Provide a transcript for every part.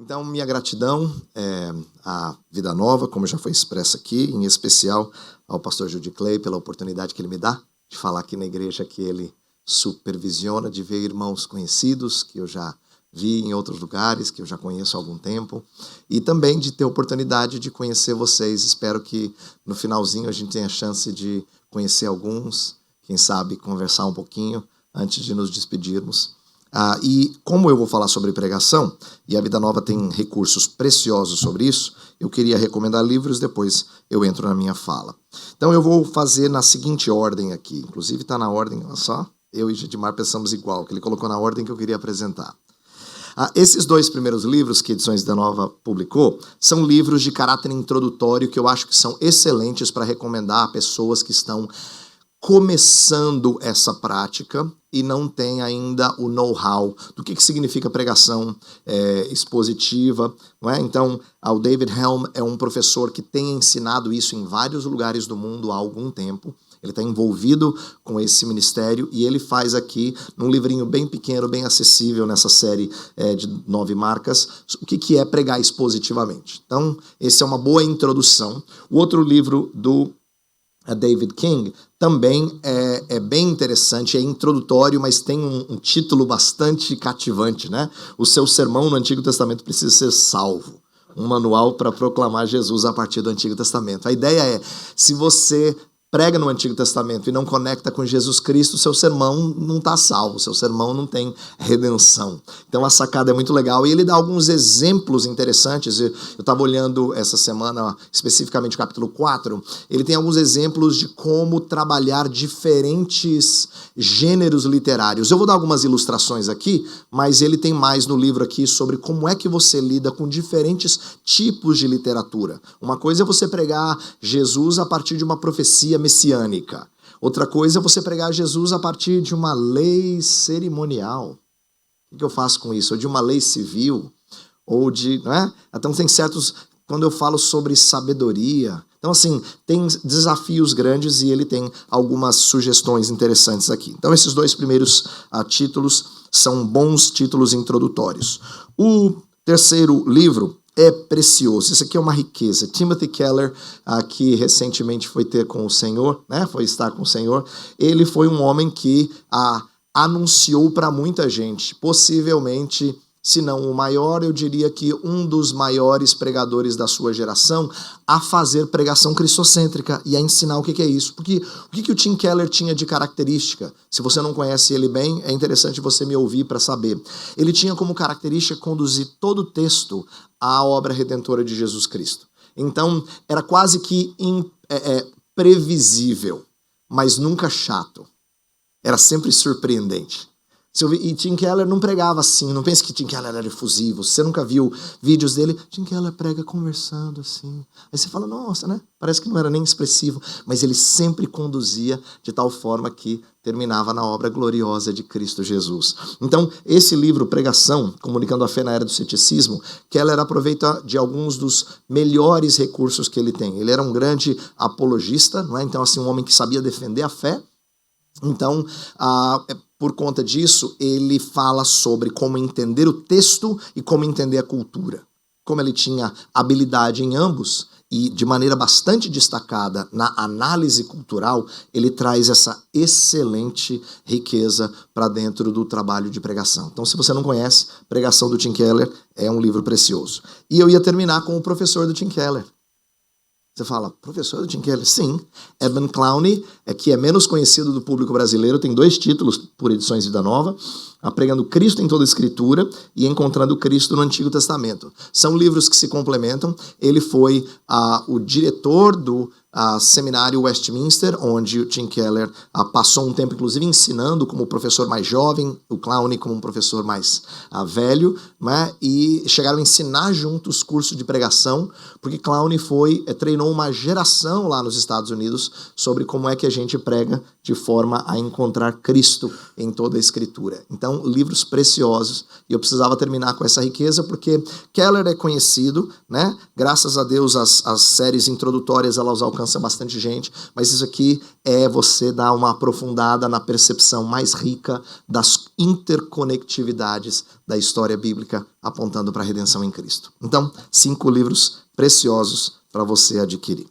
Então, minha gratidão à Vida Nova, como já foi expressa aqui, em especial ao pastor Judy Clay pela oportunidade que ele me dá de falar aqui na igreja que ele supervisiona, de ver irmãos conhecidos que eu já vi em outros lugares, que eu já conheço há algum tempo, e também de ter a oportunidade de conhecer vocês. Espero que no finalzinho a gente tenha a chance de conhecer alguns, quem sabe conversar um pouquinho antes de nos despedirmos. E como eu vou falar sobre pregação, e a Vida Nova tem recursos preciosos sobre isso, eu queria recomendar livros, depois eu entro na minha fala. Então eu vou fazer na seguinte ordem aqui, inclusive está na ordem, olha só, eu e Gedimar pensamos igual, que ele colocou na ordem que eu queria apresentar. Esses dois primeiros livros que Edições Vida Nova publicou são livros de caráter introdutório que eu acho que são excelentes para recomendar a pessoas que estão começando essa prática e não tem ainda o know-how do que significa pregação expositiva, não é? Então, o David Helm é um professor que tem ensinado isso em vários lugares do mundo há algum tempo. Ele está envolvido com esse ministério e ele faz aqui, num livrinho bem pequeno, bem acessível nessa série de 9 marcas, o que é pregar expositivamente. Então, esse é uma boa introdução. O outro livro do David King também é bem interessante, é introdutório, mas tem um título bastante cativante, né? O seu sermão no Antigo Testamento precisa ser salvo. Um manual para proclamar Jesus a partir do Antigo Testamento. A ideia é, se você prega no Antigo Testamento e não conecta com Jesus Cristo, seu sermão não está salvo, seu sermão não tem redenção. Então a sacada é muito legal e ele dá alguns exemplos interessantes. Eu estava olhando essa semana, especificamente o capítulo 4, ele tem alguns exemplos de como trabalhar diferentes gêneros literários. Eu vou dar algumas ilustrações aqui, mas ele tem mais no livro aqui sobre como é que você lida com diferentes tipos de literatura. Uma coisa é você pregar Jesus a partir de uma profecia messiânica. Outra coisa é você pregar Jesus a partir de uma lei cerimonial. O que eu faço com isso? Ou de uma lei civil, ou de... não é? Então tem certos... Quando eu falo sobre sabedoria... Então, assim, tem desafios grandes e ele tem algumas sugestões interessantes aqui. Então, esses dois primeiros títulos são bons títulos introdutórios. O terceiro livro é precioso. Isso aqui é uma riqueza. Timothy Keller, que recentemente foi ter com o Senhor, né? Foi estar com o Senhor. Ele foi um homem que anunciou para muita gente, possivelmente, se não o maior, eu diria que um dos maiores pregadores da sua geração, a fazer pregação cristocêntrica e a ensinar o que é isso. Porque o que o Tim Keller tinha de característica? Se você não conhece ele bem, é interessante você me ouvir para saber. Ele tinha como característica conduzir todo o texto à obra redentora de Jesus Cristo. Então, era quase que previsível, mas nunca chato. Era sempre surpreendente. E Tim Keller não pregava assim, não pense que Tim Keller era efusivo, você nunca viu vídeos dele, Tim Keller prega conversando assim, aí você fala, nossa, né, parece que não era nem expressivo, mas ele sempre conduzia de tal forma que terminava na obra gloriosa de Cristo Jesus. Então, esse livro, Pregação, Comunicando a Fé na Era do Ceticismo, Keller aproveita de alguns dos melhores recursos que ele tem. Ele era um grande apologista, não é? Então, assim, um homem que sabia defender a fé. Então, por conta disso, ele fala sobre como entender o texto e como entender a cultura. Como ele tinha habilidade em ambos e de maneira bastante destacada na análise cultural, ele traz essa excelente riqueza para dentro do trabalho de pregação. Então, se você não conhece, Pregação do Tim Keller é um livro precioso. E eu ia terminar com o professor do Tim Keller. Você fala, professor do Tim Keller? Sim. Edmund Clowney, que é menos conhecido do público brasileiro, tem 2 títulos por Edições Vida Nova, Pregando Cristo em Toda a Escritura e Encontrando Cristo no Antigo Testamento. São livros que se complementam. Ele foi o diretor do seminário Westminster, onde o Tim Keller passou um tempo, inclusive, ensinando como professor mais jovem, o Clowney como um professor mais velho, né? E chegaram a ensinar juntos curso de pregação, porque Clowney treinou uma geração lá nos Estados Unidos sobre como é que a gente prega de forma a encontrar Cristo em toda a Escritura. Então, livros preciosos. E eu precisava terminar com essa riqueza, porque Keller é conhecido, né? Graças a Deus, as séries introdutórias elas alcançam alcança bastante gente, mas isso aqui é você dar uma aprofundada na percepção mais rica das interconectividades da história bíblica apontando para a redenção em Cristo. Então, 5 livros preciosos para você adquirir.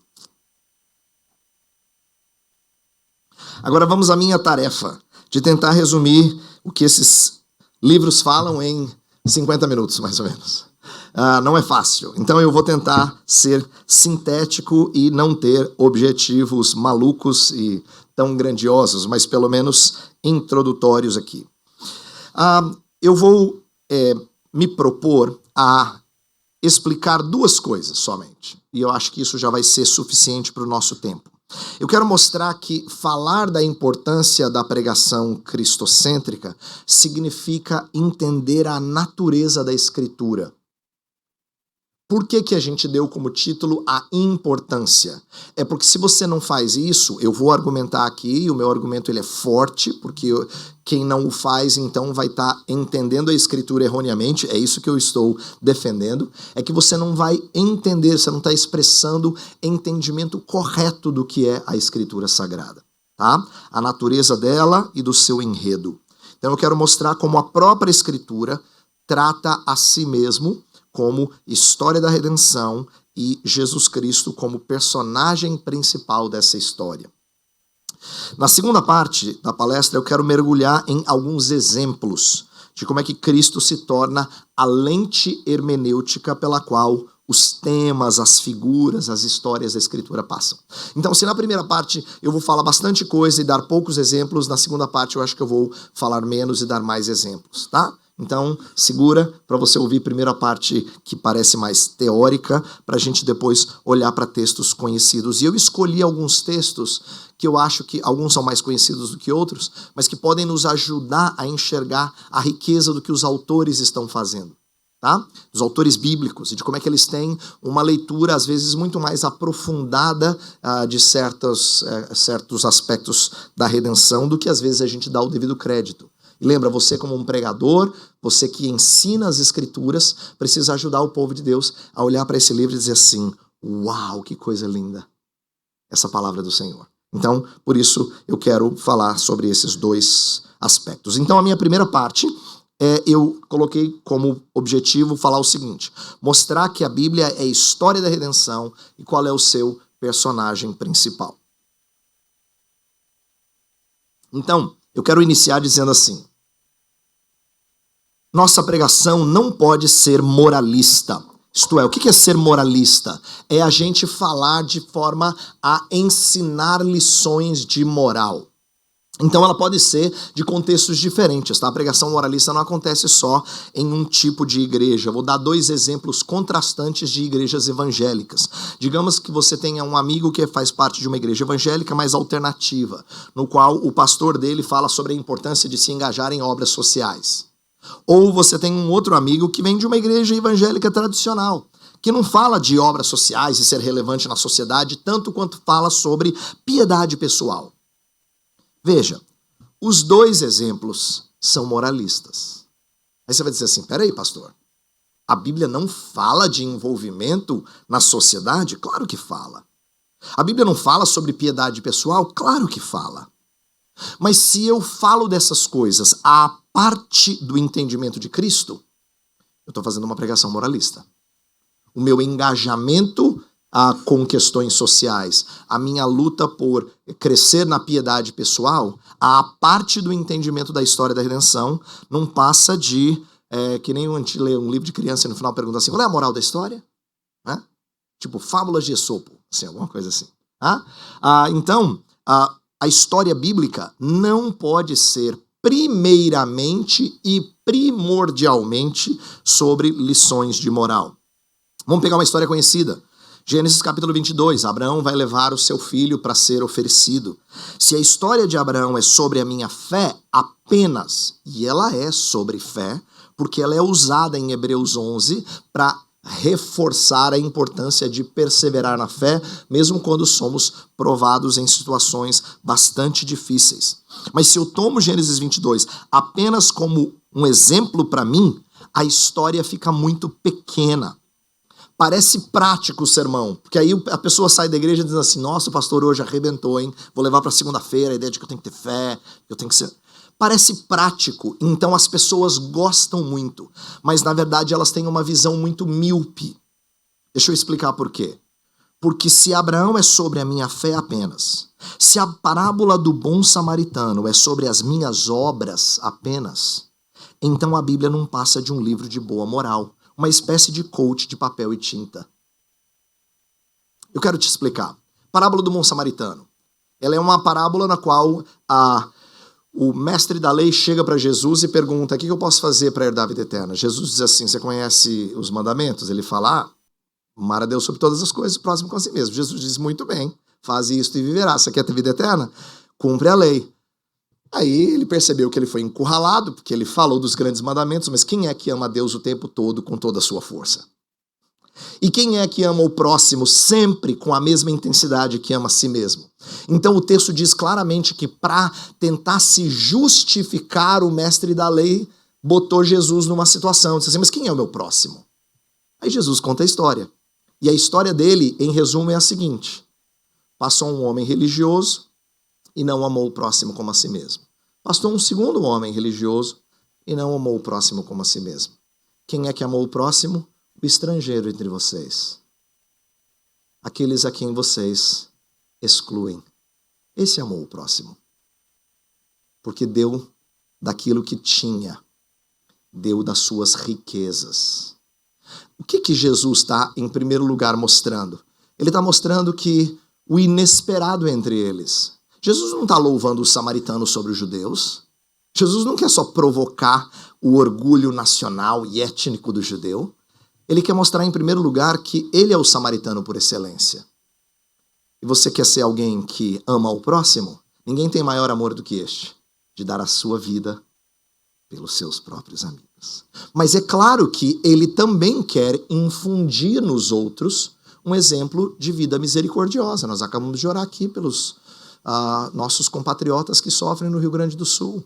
Agora vamos à minha tarefa de tentar resumir o que esses livros falam em 50 minutos, mais ou menos. Não é fácil. Então eu vou tentar ser sintético e não ter objetivos malucos e tão grandiosos, mas pelo menos introdutórios aqui. Eu vou me propor a explicar 2 coisas somente. E eu acho que isso já vai ser suficiente para o nosso tempo. Eu quero mostrar que falar da importância da pregação cristocêntrica significa entender a natureza da Escritura. Por que a gente deu como título a importância? É porque se você não faz isso, eu vou argumentar aqui, e o meu argumento ele é forte, porque quem não o faz então vai estar entendendo a Escritura erroneamente, é isso que eu estou defendendo, é que você não vai entender, você não está expressando entendimento correto do que é a Escritura Sagrada, tá? A natureza dela e do seu enredo. Então eu quero mostrar como a própria Escritura trata a si mesmo como história da redenção e Jesus Cristo como personagem principal dessa história. Na segunda parte da palestra, eu quero mergulhar em alguns exemplos de como é que Cristo se torna a lente hermenêutica pela qual os temas, as figuras, as histórias da Escritura passam. Então, se na primeira parte eu vou falar bastante coisa e dar poucos exemplos, na segunda parte eu acho que eu vou falar menos e dar mais exemplos, tá? Então, segura para você ouvir a primeira parte que parece mais teórica, para a gente depois olhar para textos conhecidos. E eu escolhi alguns textos que eu acho que alguns são mais conhecidos do que outros, mas que podem nos ajudar a enxergar a riqueza do que os autores estão fazendo. Tá? Dos autores bíblicos, e de como é que eles têm uma leitura, às vezes, muito mais aprofundada de certos aspectos da redenção do que, às vezes, a gente dá o devido crédito. E lembra, você como um pregador, você que ensina as Escrituras, precisa ajudar o povo de Deus a olhar para esse livro e dizer assim, uau, que coisa linda, essa palavra do Senhor. Então, por isso, eu quero falar sobre esses 2 aspectos. Então, a minha primeira parte, eu coloquei como objetivo falar o seguinte, mostrar que a Bíblia é a história da redenção e qual é o seu personagem principal. Então, eu quero iniciar dizendo assim, nossa pregação não pode ser moralista. Isto é, o que é ser moralista? É a gente falar de forma a ensinar lições de moral. Então ela pode ser de contextos diferentes, tá? A pregação moralista não acontece só em um tipo de igreja. Vou dar 2 exemplos contrastantes de igrejas evangélicas. Digamos que você tenha um amigo que faz parte de uma igreja evangélica mais alternativa, no qual o pastor dele fala sobre a importância de se engajar em obras sociais. Ou você tem um outro amigo que vem de uma igreja evangélica tradicional, que não fala de obras sociais e ser relevante na sociedade, tanto quanto fala sobre piedade pessoal. Veja, os 2 exemplos são moralistas. Aí você vai dizer assim, peraí, pastor, a Bíblia não fala de envolvimento na sociedade? Claro que fala. A Bíblia não fala sobre piedade pessoal? Claro que fala. Mas se eu falo dessas coisas à parte do entendimento de Cristo, eu estou fazendo uma pregação moralista. O meu engajamento com questões sociais, a minha luta por crescer na piedade pessoal, a parte do entendimento da história da redenção não passa de, que nem a gente lê um livro de criança e no final pergunta assim, qual é a moral da história? Tipo, fábulas de Esopo, assim, alguma coisa assim. Então, a história bíblica não pode ser primeiramente e primordialmente sobre lições de moral. Vamos pegar uma história conhecida. Gênesis capítulo 22, Abraão vai levar o seu filho para ser oferecido. Se a história de Abraão é sobre a minha fé apenas, e ela é sobre fé, porque ela é usada em Hebreus 11 para reforçar a importância de perseverar na fé, mesmo quando somos provados em situações bastante difíceis. Mas se eu tomo Gênesis 22 apenas como um exemplo para mim, a história fica muito pequena. Parece prático o sermão, porque aí a pessoa sai da igreja dizendo assim, nossa, o pastor hoje arrebentou, hein? Vou levar para segunda-feira a ideia de que eu tenho que ter fé, que eu tenho que ser... Parece prático, então as pessoas gostam muito, mas na verdade elas têm uma visão muito míope. Deixa eu explicar por quê. Porque se Abraão é sobre a minha fé apenas, se a parábola do bom samaritano é sobre as minhas obras apenas, então a Bíblia não passa de um livro de boa moral, uma espécie de coach de papel e tinta. Eu quero te explicar. Parábola do bom samaritano. Ela é uma parábola na qual o mestre da lei chega para Jesus e pergunta, o que eu posso fazer para herdar a vida eterna? Jesus diz assim, você conhece os mandamentos? Ele fala, amar a Deus sobre todas as coisas, próximo com a si mesmo. Jesus diz, muito bem, faz isto e viverá. Você quer ter vida eterna? Cumpre a lei. Aí ele percebeu que ele foi encurralado, porque ele falou dos grandes mandamentos, mas quem é que ama a Deus o tempo todo com toda a sua força? E quem é que ama o próximo sempre com a mesma intensidade que ama a si mesmo? Então o texto diz claramente que para tentar se justificar, o mestre da lei botou Jesus numa situação, disse assim, mas quem é o meu próximo? Aí Jesus conta a história. E a história dele, em resumo, é a seguinte. Passou um homem religioso e não amou o próximo como a si mesmo. Passou um segundo homem religioso e não amou o próximo como a si mesmo. Quem é que amou o próximo? O estrangeiro entre vocês. Aqueles a quem vocês excluem. Esse amou o próximo. Porque deu daquilo que tinha. Deu das suas riquezas. O que Jesus está, em primeiro lugar, mostrando? Ele está mostrando que o inesperado entre eles. Jesus não está louvando os samaritanos sobre os judeus. Jesus não quer só provocar o orgulho nacional e étnico do judeu. Ele quer mostrar, em primeiro lugar, que ele é o samaritano por excelência. E você quer ser alguém que ama o próximo? Ninguém tem maior amor do que este, de dar a sua vida pelos seus próprios amigos. Mas é claro que ele também quer infundir nos outros um exemplo de vida misericordiosa. Nós acabamos de orar aqui pelos nossos compatriotas que sofrem no Rio Grande do Sul.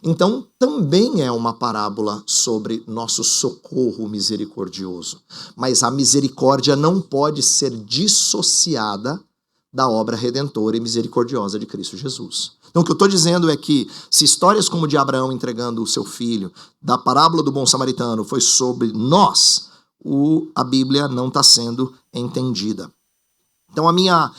Então, também é uma parábola sobre nosso socorro misericordioso. Mas a misericórdia não pode ser dissociada da obra redentora e misericordiosa de Cristo Jesus. Então, o que eu estou dizendo é que se histórias como de Abraão entregando o seu filho, da parábola do bom samaritano, foi sobre nós, a Bíblia não está sendo entendida. Então, a minha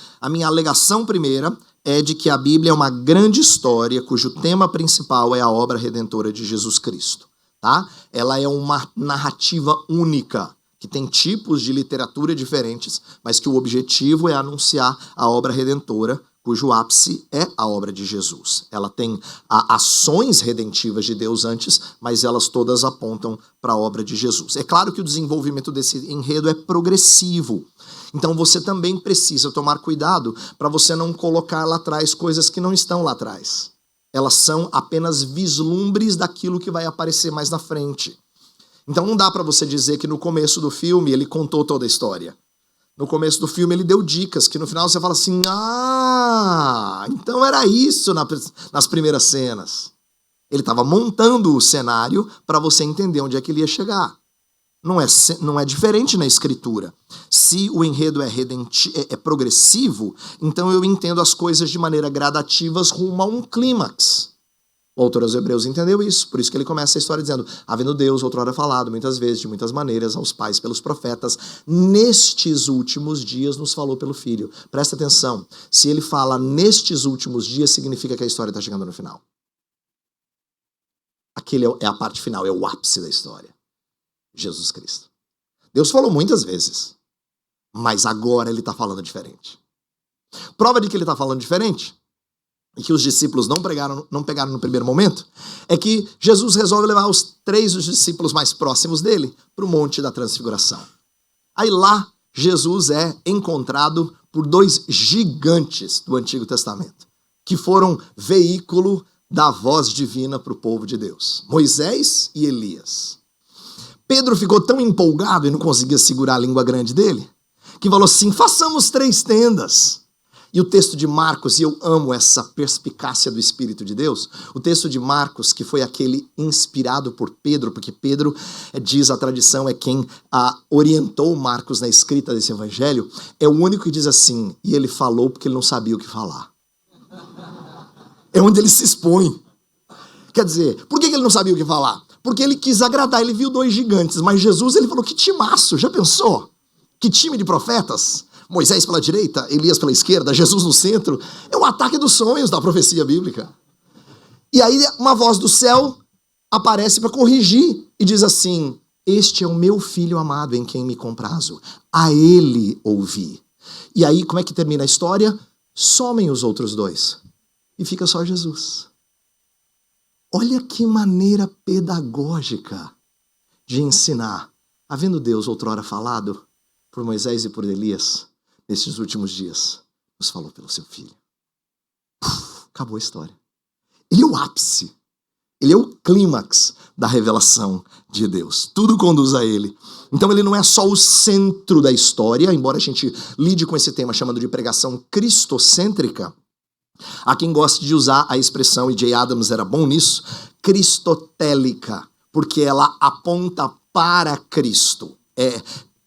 alegação primeira é de que a Bíblia é uma grande história cujo tema principal é a obra redentora de Jesus Cristo. Tá? Ela é uma narrativa única, que tem tipos de literatura diferentes, mas que o objetivo é anunciar a obra redentora, cujo ápice é a obra de Jesus. Ela tem ações redentivas de Deus antes, mas elas todas apontam para a obra de Jesus. É claro que o desenvolvimento desse enredo é progressivo. Então você também precisa tomar cuidado para você não colocar lá atrás coisas que não estão lá atrás. Elas são apenas vislumbres daquilo que vai aparecer mais na frente. Então não dá para você dizer que no começo do filme ele contou toda a história. No começo do filme ele deu dicas, que no final você fala assim, então era isso nas primeiras cenas. Ele estava montando o cenário para você entender onde é que ele ia chegar. Não é diferente na escritura. Se o enredo é progressivo, então eu entendo as coisas de maneira gradativas rumo a um clímax. O autor aos Hebreus entendeu isso, por isso que ele começa a história dizendo, havendo Deus outrora falado muitas vezes, de muitas maneiras, aos pais pelos profetas, nestes últimos dias nos falou pelo Filho. Presta atenção, se ele fala nestes últimos dias, significa que a história está chegando no final. Aquele é a parte final, é o ápice da história. Jesus Cristo. Deus falou muitas vezes, mas agora ele está falando diferente. Prova de que ele está falando diferente, e que os discípulos não pegaram no primeiro momento, é que Jesus resolve levar os discípulos mais próximos dele para o Monte da Transfiguração. Aí lá, Jesus é encontrado por 2 gigantes do Antigo Testamento, que foram veículo da voz divina para o povo de Deus. Moisés e Elias. Pedro ficou tão empolgado e não conseguia segurar a língua grande dele, que falou assim, façamos 3 tendas. E o texto de Marcos, e eu amo essa perspicácia do Espírito de Deus, o texto de Marcos, que foi aquele inspirado por Pedro, porque Pedro, diz a tradição, é quem orientou Marcos na escrita desse evangelho, é o único que diz assim, e ele falou porque ele não sabia o que falar. É onde ele se expõe. Quer dizer, por que ele não sabia o que falar? Porque ele quis agradar, ele viu 2 gigantes, mas Jesus, ele falou, que timaço, já pensou? Que time de profetas? Moisés pela direita, Elias pela esquerda, Jesus no centro. É o ataque dos sonhos da profecia bíblica. E aí uma voz do céu aparece para corrigir e diz assim, este é o meu filho amado em quem me comprazo. A ele ouvi. E aí, como é que termina a história? Somem os outros 2. E fica só Jesus. Olha que maneira pedagógica de ensinar. Havendo Deus outrora falado por Moisés e por Elias, nesses últimos dias, nos falou pelo seu filho. Acabou a história. Ele é o ápice. Ele é o clímax da revelação de Deus. Tudo conduz a ele. Então ele não é só o centro da história, embora a gente lide com esse tema chamando de pregação cristocêntrica. Há quem goste de usar a expressão, e J. Adams era bom nisso, cristotélica, porque ela aponta para Cristo.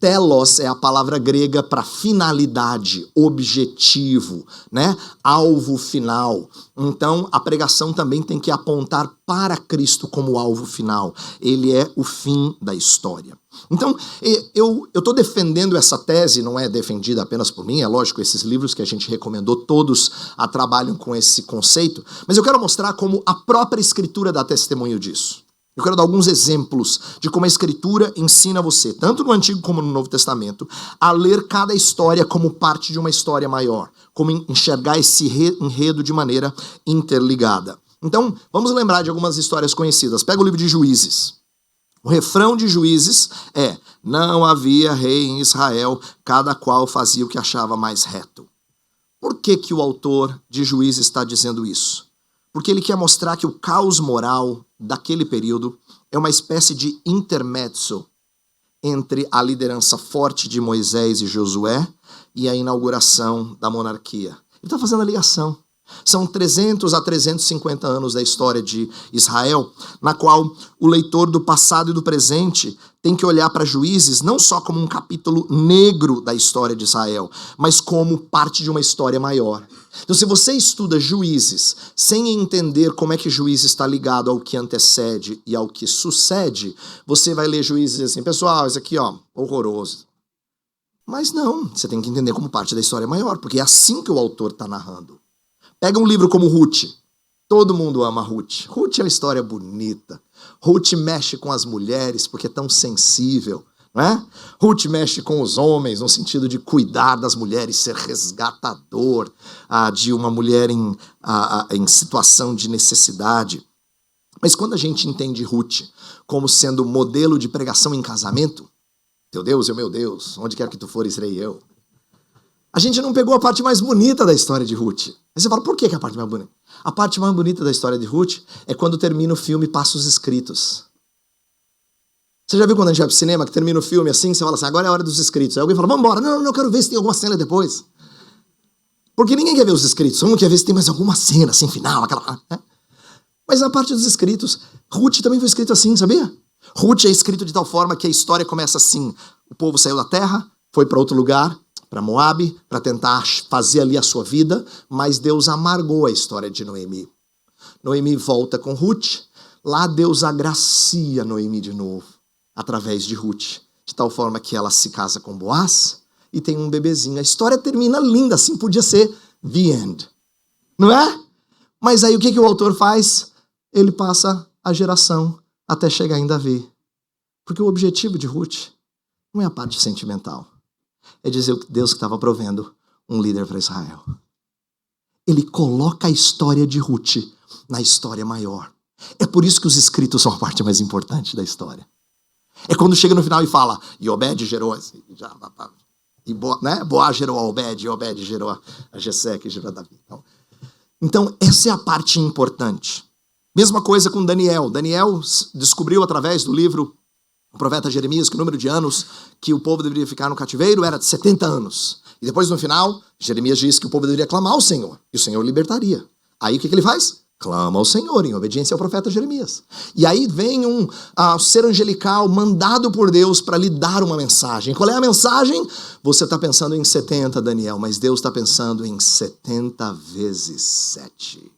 Telos é a palavra grega para finalidade, objetivo, né? Alvo final. Então, a pregação também tem que apontar para Cristo como alvo final. Ele é o fim da história. Então, eu estou defendendo essa tese, não é defendida apenas por mim, é lógico, esses livros que a gente recomendou, todos trabalham com esse conceito, mas eu quero mostrar como a própria Escritura dá testemunho disso. Eu quero dar alguns exemplos de como a Escritura ensina você, tanto no Antigo como no Novo Testamento, a ler cada história como parte de uma história maior, como enxergar esse enredo de maneira interligada. Então, vamos lembrar de algumas histórias conhecidas. Pega o livro de Juízes. O refrão de Juízes é: não havia rei em Israel, cada qual fazia o que achava mais reto. Por que o autor de Juízes está dizendo isso? Porque ele quer mostrar que o caos moral daquele período é uma espécie de intermezzo entre a liderança forte de Moisés e Josué e a inauguração da monarquia. Ele está fazendo a ligação. São 300 a 350 anos da história de Israel, na qual o leitor do passado e do presente tem que olhar para Juízes não só como um capítulo negro da história de Israel, mas como parte de uma história maior. Então, se você estuda Juízes sem entender como é que Juízes está ligado ao que antecede e ao que sucede, você vai ler Juízes assim, pessoal, isso aqui, horroroso. Mas não, você tem que entender como parte da história maior, porque é assim que o autor está narrando. Pega um livro como Ruth. Todo mundo ama Ruth. Ruth é uma história bonita. Ruth mexe com as mulheres porque é tão sensível, não é? Ruth mexe com os homens no sentido de cuidar das mulheres, ser resgatador de uma mulher em situação de necessidade. Mas quando a gente entende Ruth como sendo modelo de pregação em casamento, teu Deus é o meu Deus, onde quer que tu fores, irei eu. A gente não pegou a parte mais bonita da história de Ruth. Aí você fala, por que é a parte mais bonita? A parte mais bonita da história de Ruth é quando termina o filme e passa os escritos. Você já viu quando a gente vai pro cinema, que termina o filme assim, você fala assim, agora é a hora dos escritos. Aí alguém fala, vamos embora. Não, eu quero ver se tem alguma cena depois. Porque ninguém quer ver os escritos. Um quer ver se tem mais alguma cena, assim, final, aquela... Né? Mas na parte dos escritos, Ruth também foi escrito assim, sabia? Ruth é escrito de tal forma que a história começa assim. O povo saiu da terra, foi para outro lugar, para Moabe, para tentar fazer ali a sua vida, mas Deus amargou a história de Noemi. Noemi volta com Ruth, lá Deus agracia Noemi de novo, através de Ruth, de tal forma que ela se casa com Boaz e tem um bebezinho. A história termina linda, assim podia ser the end, não é? Mas aí o que o autor faz? Ele passa a geração até chegar em Davi. Porque o objetivo de Ruth não é a parte sentimental. É dizer que Deus estava provendo um líder para Israel. Ele coloca a história de Ruth na história maior. É por isso que os escritos são a parte mais importante da história. É quando chega no final e fala, e Obed gerou, Boaz gerou a Obed, e Obed gerou a Jessé, que gerou a Davi. Então, essa é a parte importante. Mesma coisa com Daniel. Daniel descobriu através do livro o profeta Jeremias que o número de anos que o povo deveria ficar no cativeiro era de 70 anos. E depois, no final, Jeremias diz que o povo deveria clamar ao Senhor. E o Senhor libertaria. Aí o que ele faz? Clama ao Senhor, em obediência ao profeta Jeremias. E aí vem um ser angelical mandado por Deus para lhe dar uma mensagem. Qual é a mensagem? Você está pensando em 70, Daniel, mas Deus está pensando em 70 vezes 7.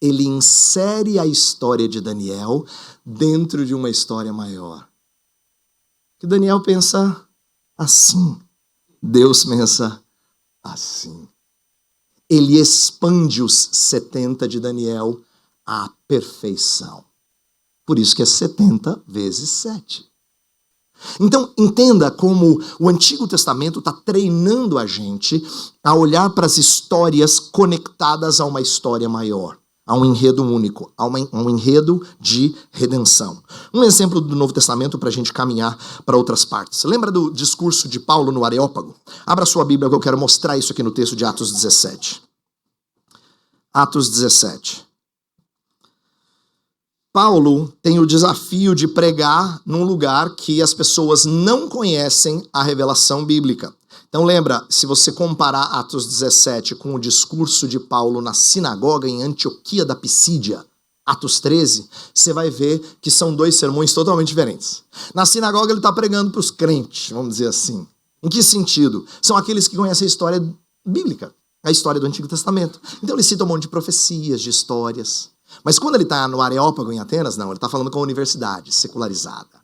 Ele insere a história de Daniel dentro de uma história maior. Que Daniel pensa assim. Deus pensa assim. Ele expande os 70 de Daniel à perfeição. Por isso que é 70 vezes 7. Então, entenda como o Antigo Testamento está treinando a gente a olhar para as histórias conectadas a uma história maior, a um enredo único, a um enredo de redenção. Um exemplo do Novo Testamento para a gente caminhar para outras partes. Lembra do discurso de Paulo no Areópago? Abra sua Bíblia que eu quero mostrar isso aqui no texto de Atos 17. Atos 17. Paulo tem o desafio de pregar num lugar que as pessoas não conhecem a revelação bíblica. Então lembra, se você comparar Atos 17 com o discurso de Paulo na sinagoga em Antioquia da Pisídia, Atos 13, você vai ver que são dois sermões totalmente diferentes. Na sinagoga ele está pregando para os crentes, vamos dizer assim. Em que sentido? São aqueles que conhecem a história bíblica, a história do Antigo Testamento. Então ele cita um monte de profecias, de histórias. Mas quando ele está no Areópago em Atenas, não, ele está falando com a universidade secularizada.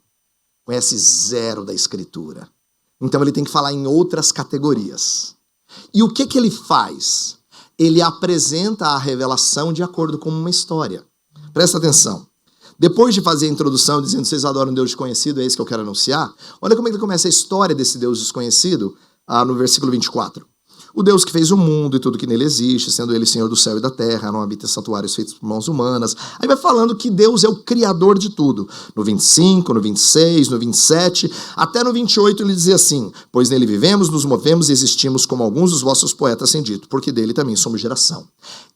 Conhece zero da Escritura. Então ele tem que falar em outras categorias. E o que ele faz? Ele apresenta a revelação de acordo com uma história. Presta atenção. Depois de fazer a introdução dizendo vocês adoram um Deus desconhecido, é isso que eu quero anunciar, olha como é que ele começa a história desse Deus desconhecido no versículo 24. O Deus que fez o mundo e tudo que nele existe, sendo ele Senhor do céu e da terra, não habita em santuários feitos por mãos humanas. Aí vai falando que Deus é o criador de tudo. No 25, no 26, no 27, até no 28 ele dizia assim: pois nele vivemos, nos movemos e existimos como alguns dos vossos poetas têm dito, porque dele também somos geração.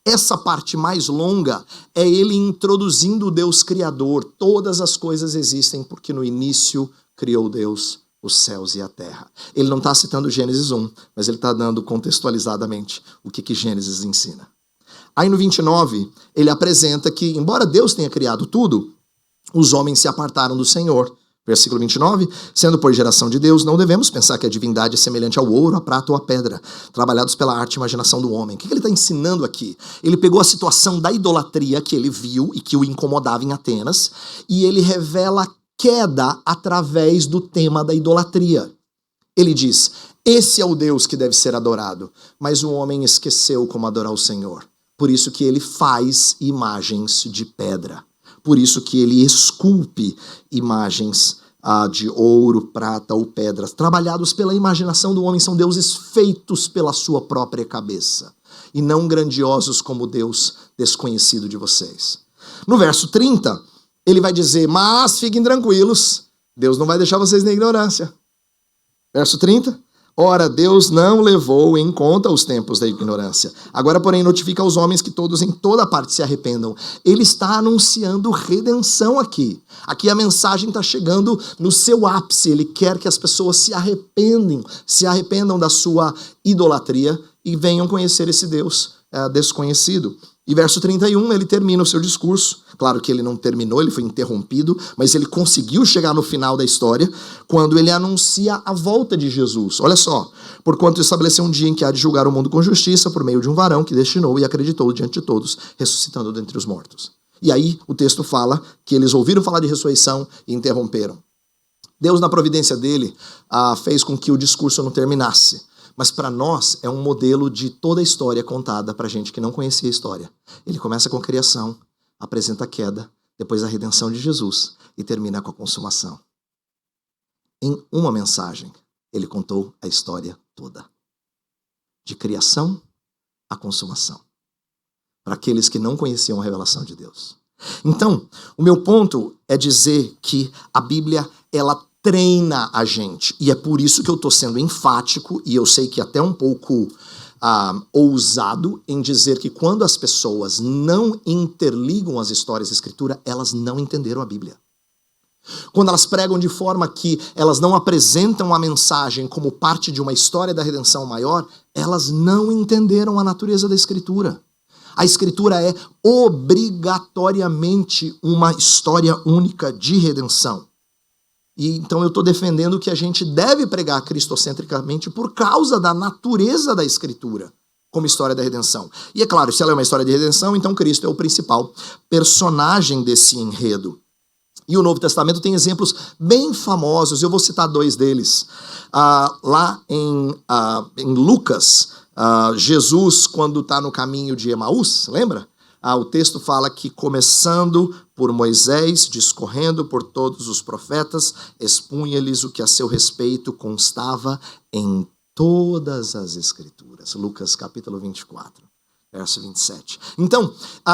Essa parte mais longa é ele introduzindo o Deus criador. Todas as coisas existem porque no início criou Deus os céus e a terra. Ele não está citando Gênesis 1, mas ele está dando contextualizadamente o que Gênesis ensina. Aí no 29, ele apresenta que, embora Deus tenha criado tudo, os homens se apartaram do Senhor. Versículo 29, sendo pois geração de Deus, não devemos pensar que a divindade é semelhante ao ouro, à prata ou à pedra, trabalhados pela arte e imaginação do homem. O que ele está ensinando aqui? Ele pegou a situação da idolatria que ele viu e que o incomodava em Atenas, e ele revela queda através do tema da idolatria. Ele diz, esse é o Deus que deve ser adorado, mas o homem esqueceu como adorar o Senhor. Por isso que ele faz imagens de pedra. Por isso que ele esculpe imagens de ouro, prata ou pedras, trabalhados pela imaginação do homem, são deuses feitos pela sua própria cabeça, e não grandiosos como o Deus desconhecido de vocês. No verso 30, ele vai dizer, mas fiquem tranquilos, Deus não vai deixar vocês na ignorância. Verso 30, ora, Deus não levou em conta os tempos da ignorância. Agora, porém, notifica aos homens que todos em toda parte se arrependam. Ele está anunciando redenção aqui. Aqui a mensagem está chegando no seu ápice. Ele quer que as pessoas se arrependam da sua idolatria e venham conhecer esse Deus desconhecido. E verso 31, ele termina o seu discurso. Claro que ele não terminou, ele foi interrompido, mas ele conseguiu chegar no final da história, quando ele anuncia a volta de Jesus. Olha só, porquanto estabeleceu um dia em que há de julgar o mundo com justiça, por meio de um varão que destinou e acreditou diante de todos, ressuscitando dentre os mortos. E aí o texto fala que eles ouviram falar de ressurreição e interromperam. Deus, na providência dele, fez com que o discurso não terminasse. Mas para nós é um modelo de toda a história contada para gente que não conhecia a história. Ele começa com a criação, apresenta a queda, depois a redenção de Jesus e termina com a consumação. Em uma mensagem, ele contou a história toda. De criação à consumação. Para aqueles que não conheciam a revelação de Deus. Então, o meu ponto é dizer que a Bíblia, ela treina a gente. E é por isso que eu estou sendo enfático, e eu sei que até um pouco ousado, em dizer que quando as pessoas não interligam as histórias da Escritura, elas não entenderam a Bíblia. Quando elas pregam de forma que elas não apresentam a mensagem como parte de uma história da redenção maior, elas não entenderam a natureza da Escritura. A Escritura é obrigatoriamente uma história única de redenção. E então eu estou defendendo que a gente deve pregar cristocentricamente por causa da natureza da Escritura como história da redenção. E é claro, se ela é uma história de redenção, então Cristo é o principal personagem desse enredo. E o Novo Testamento tem exemplos bem famosos, eu vou citar 2 deles. Lá em Lucas, Jesus, quando está no caminho de Emaús, lembra? O texto fala que começando por Moisés, discorrendo por todos os profetas, expunha-lhes o que a seu respeito constava em todas as Escrituras. Lucas capítulo 24, verso 27. Então,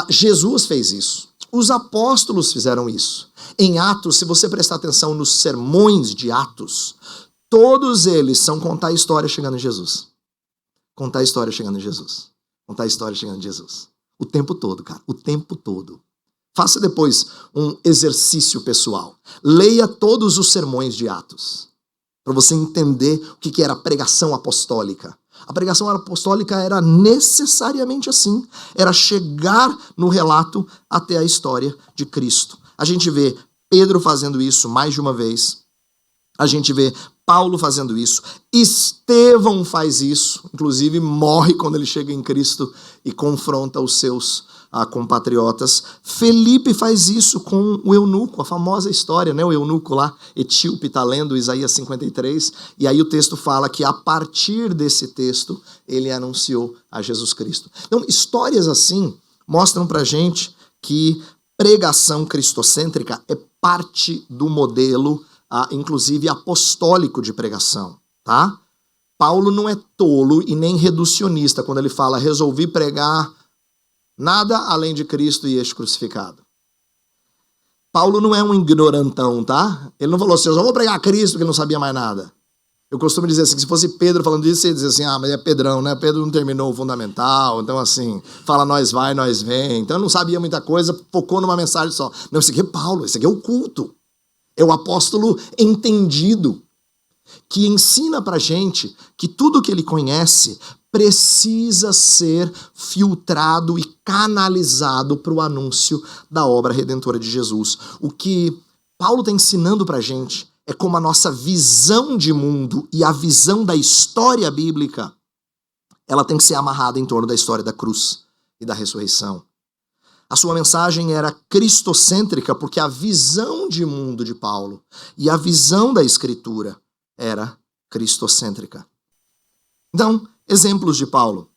Jesus fez isso. Os apóstolos fizeram isso. Em Atos, se você prestar atenção nos sermões de Atos, todos eles são contar a história chegando em Jesus. Contar a história chegando em Jesus. Contar a história chegando em Jesus. O tempo todo, cara. O tempo todo. Faça depois um exercício pessoal. Leia todos os sermões de Atos. Para você entender o que era pregação apostólica. A pregação apostólica era necessariamente assim. Era chegar no relato até a história de Cristo. A gente vê Pedro fazendo isso mais de uma vez. A gente vê Paulo fazendo isso. Estevão faz isso. Inclusive morre quando ele chega em Cristo e confronta os seus compatriotas. Felipe faz isso com o eunuco, a famosa história, né? O eunuco lá, etíope, está lendo Isaías 53, e aí o texto fala que a partir desse texto ele anunciou a Jesus Cristo. Então, histórias assim mostram pra gente que pregação cristocêntrica é parte do modelo, inclusive apostólico de pregação, tá? Paulo não é tolo e nem reducionista quando ele fala resolvi pregar nada além de Cristo e este crucificado. Paulo não é um ignorantão, tá? Ele não falou assim, eu só vou pregar Cristo porque ele não sabia mais nada. Eu costumo dizer assim, que se fosse Pedro falando isso, você ia dizer assim, mas é Pedrão, né? Pedro não terminou o fundamental, então assim, fala nós vai, nós vem. Então não sabia muita coisa, focou numa mensagem só. Não, esse aqui é Paulo, esse aqui é o culto. É o apóstolo entendido, que ensina pra gente que tudo que ele conhece precisa ser filtrado e canalizado para o anúncio da obra redentora de Jesus. O que Paulo está ensinando para a gente é como a nossa visão de mundo e a visão da história bíblica, ela tem que ser amarrada em torno da história da cruz e da ressurreição. A sua mensagem era cristocêntrica porque a visão de mundo de Paulo e a visão da Escritura era cristocêntrica. Então, exemplos de Paulo.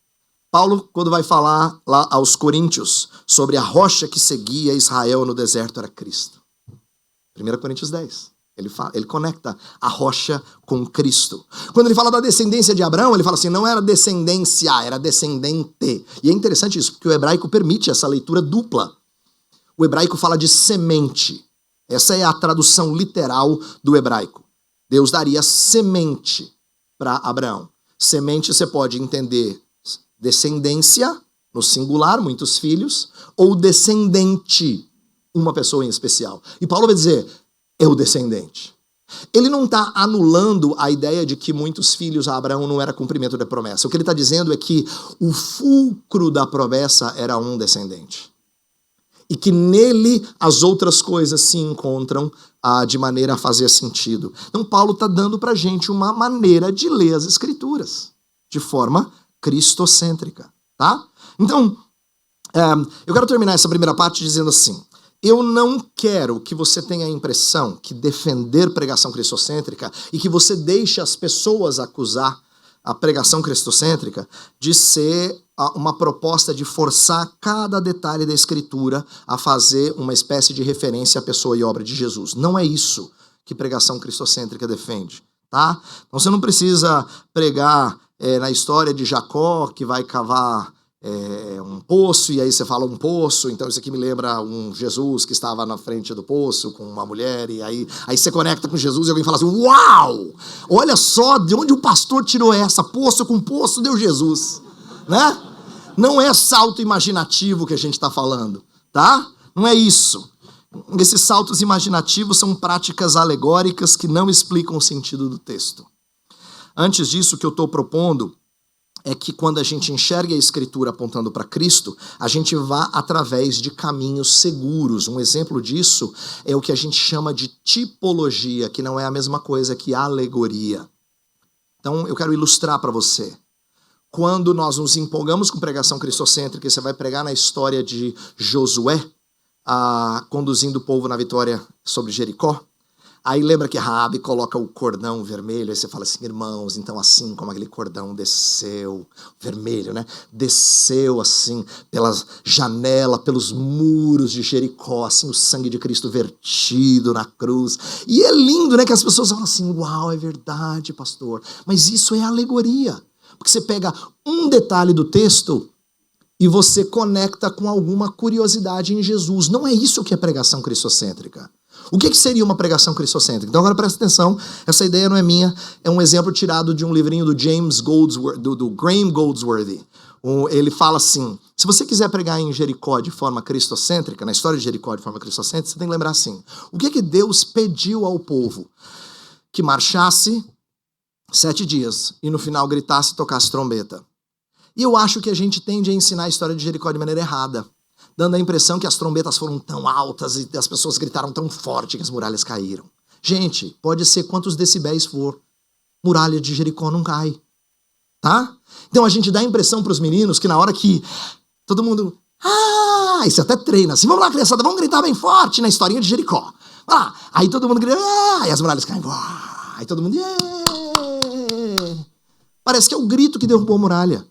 Paulo, quando vai falar lá aos Coríntios sobre a rocha que seguia Israel no deserto, era Cristo. 1 Coríntios 10. Ele conecta a rocha com Cristo. Quando ele fala da descendência de Abraão, ele fala assim, não era descendência, era descendente. E é interessante isso, porque o hebraico permite essa leitura dupla. O hebraico fala de semente. Essa é a tradução literal do hebraico. Deus daria semente para Abraão. Semente você pode entender descendência, no singular, muitos filhos, ou descendente, uma pessoa em especial. E Paulo vai dizer, é o descendente. Ele não está anulando a ideia de que muitos filhos a Abraão não era cumprimento da promessa. O que ele está dizendo é que o fulcro da promessa era um descendente. E que nele as outras coisas se encontram de maneira a fazer sentido. Então Paulo está dando para a gente uma maneira de ler as Escrituras, de forma cristocêntrica, tá? Então, eu quero terminar essa primeira parte dizendo assim, eu não quero que você tenha a impressão que defender pregação cristocêntrica e que você deixe as pessoas acusar a pregação cristocêntrica de ser uma proposta de forçar cada detalhe da Escritura a fazer uma espécie de referência à pessoa e obra de Jesus. Não é isso que pregação cristocêntrica defende, tá? Então você não precisa pregar na história de Jacó, que vai cavar um poço, e aí você fala um poço, então isso aqui me lembra um Jesus que estava na frente do poço com uma mulher, e aí você conecta com Jesus e alguém fala assim, uau, olha só de onde o pastor tirou essa, poço com poço deu Jesus, né? Não é salto imaginativo que a gente está falando, tá? Não é isso. Esses saltos imaginativos são práticas alegóricas que não explicam o sentido do texto. Antes disso, o que eu estou propondo é que quando a gente enxerga a Escritura apontando para Cristo, a gente vá através de caminhos seguros. Um exemplo disso é o que a gente chama de tipologia, que não é a mesma coisa que alegoria. Então, eu quero ilustrar para você. Quando nós nos empolgamos com pregação cristocêntrica, você vai pregar na história de Josué, conduzindo o povo na vitória sobre Jericó. Aí lembra que Raabe coloca o cordão vermelho, aí você fala assim, irmãos, então assim como aquele cordão desceu, vermelho, né? Desceu assim, pela janela, pelos muros de Jericó, assim, o sangue de Cristo vertido na cruz. E é lindo, né? Que as pessoas falam assim, uau, é verdade, pastor. Mas isso é alegoria. Porque você pega um detalhe do texto e você conecta com alguma curiosidade em Jesus. Não é isso que é pregação cristocêntrica. O que seria uma pregação cristocêntrica? Então agora presta atenção, essa ideia não é minha, é um exemplo tirado de um livrinho do James Goldsworthy, do Graham Goldsworthy. Ele fala assim, se você quiser pregar em Jericó de forma cristocêntrica, na história de Jericó de forma cristocêntrica, você tem que lembrar assim, o que Deus pediu ao povo? Que marchasse 7 dias e no final gritasse e tocasse trombeta. E eu acho que a gente tende a ensinar a história de Jericó de maneira errada, dando a impressão que as trombetas foram tão altas e as pessoas gritaram tão forte que as muralhas caíram. Gente, pode ser quantos decibéis for, muralha de Jericó não cai, tá? Então a gente dá a impressão para os meninos que na hora que todo mundo, isso até treina, assim, vamos lá criançada, vamos gritar bem forte na historinha de Jericó. Vai lá. Aí todo mundo grita, e as muralhas caem, aí todo mundo, Parece que é o grito que derrubou a muralha.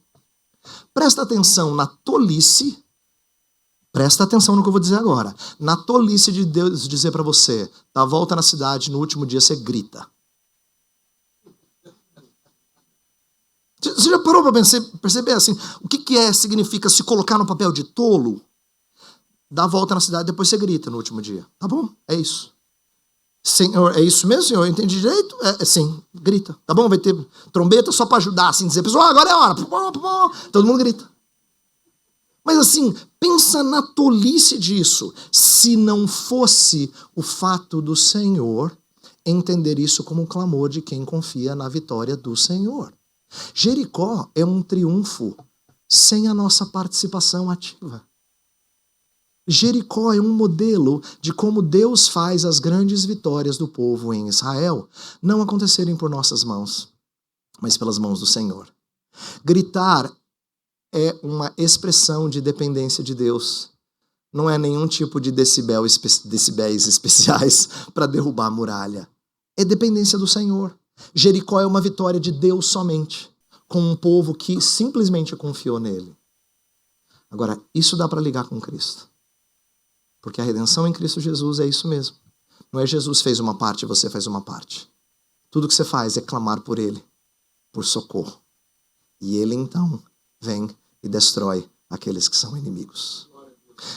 Presta atenção na tolice. Presta atenção no que eu vou dizer agora. Na tolice de Deus dizer para você, dá a volta na cidade, no último dia você grita. Você já parou para perceber assim, o que significa se colocar no papel de tolo? Dá a volta na cidade, depois você grita no último dia. Tá bom? É isso. Senhor, é isso mesmo, senhor? Eu entendi direito? Sim, grita. Tá bom? Vai ter trombeta só para ajudar, assim, dizer, pessoal, agora é a hora. Todo mundo grita. Mas assim, pensa na tolice disso. Se não fosse o fato do Senhor entender isso como um clamor de quem confia na vitória do Senhor. Jericó é um triunfo sem a nossa participação ativa. Jericó é um modelo de como Deus faz as grandes vitórias do povo em Israel não acontecerem por nossas mãos, mas pelas mãos do Senhor. Gritar é uma expressão de dependência de Deus. Não é nenhum tipo de decibéis especiais para derrubar a muralha. É dependência do Senhor. Jericó é uma vitória de Deus somente, com um povo que simplesmente confiou nele. Agora, isso dá para ligar com Cristo. Porque a redenção em Cristo Jesus é isso mesmo. Não é Jesus fez uma parte e você faz uma parte. Tudo que você faz é clamar por Ele, por socorro. E Ele então vem e destrói aqueles que são inimigos.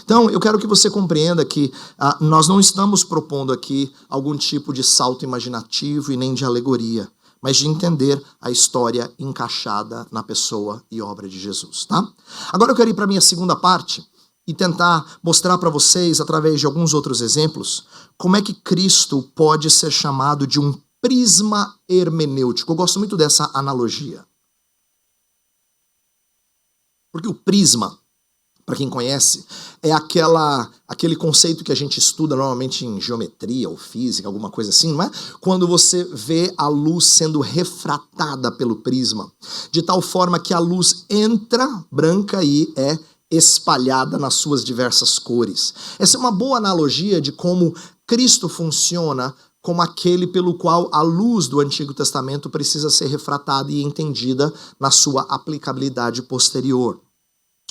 Então, eu quero que você compreenda que nós não estamos propondo aqui algum tipo de salto imaginativo e nem de alegoria, mas de entender a história encaixada na pessoa e obra de Jesus, tá? Agora eu quero ir para a minha segunda parte e tentar mostrar para vocês, através de alguns outros exemplos, como é que Cristo pode ser chamado de um prisma hermenêutico. Eu gosto muito dessa analogia. Porque o prisma, para quem conhece, é aquele conceito que a gente estuda normalmente em geometria ou física, alguma coisa assim, não é? Quando você vê a luz sendo refratada pelo prisma, de tal forma que a luz entra branca e é espalhada nas suas diversas cores. Essa é uma boa analogia de como Cristo funciona como aquele pelo qual a luz do Antigo Testamento precisa ser refratada e entendida na sua aplicabilidade posterior.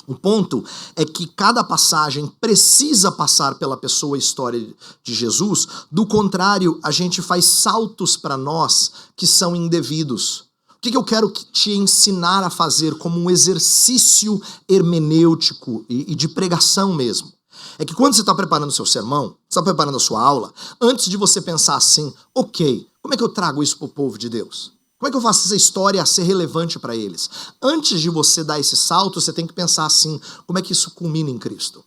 O ponto é que cada passagem precisa passar pela pessoa e história de Jesus, do contrário, a gente faz saltos para nós que são indevidos. O que eu quero te ensinar a fazer como um exercício hermenêutico e de pregação mesmo? É que quando você está preparando o seu sermão, você está preparando a sua aula, antes de você pensar assim, ok, como é que eu trago isso para o povo de Deus? Como é que eu faço essa história ser relevante para eles? Antes de você dar esse salto, você tem que pensar assim, como é que isso culmina em Cristo?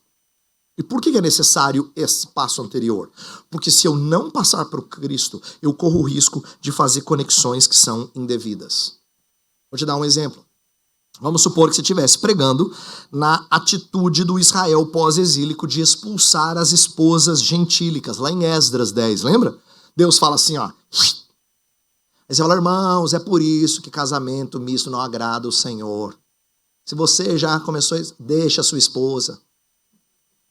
E por que é necessário esse passo anterior? Porque se eu não passar por Cristo, eu corro o risco de fazer conexões que são indevidas. Vou te dar um exemplo. Vamos supor que você estivesse pregando na atitude do Israel pós-exílico de expulsar as esposas gentílicas, lá em Esdras 10, lembra? Deus fala assim, ó. Aí você fala, irmãos, é por isso que casamento misto não agrada o Senhor. Se você já começou, deixa a sua esposa.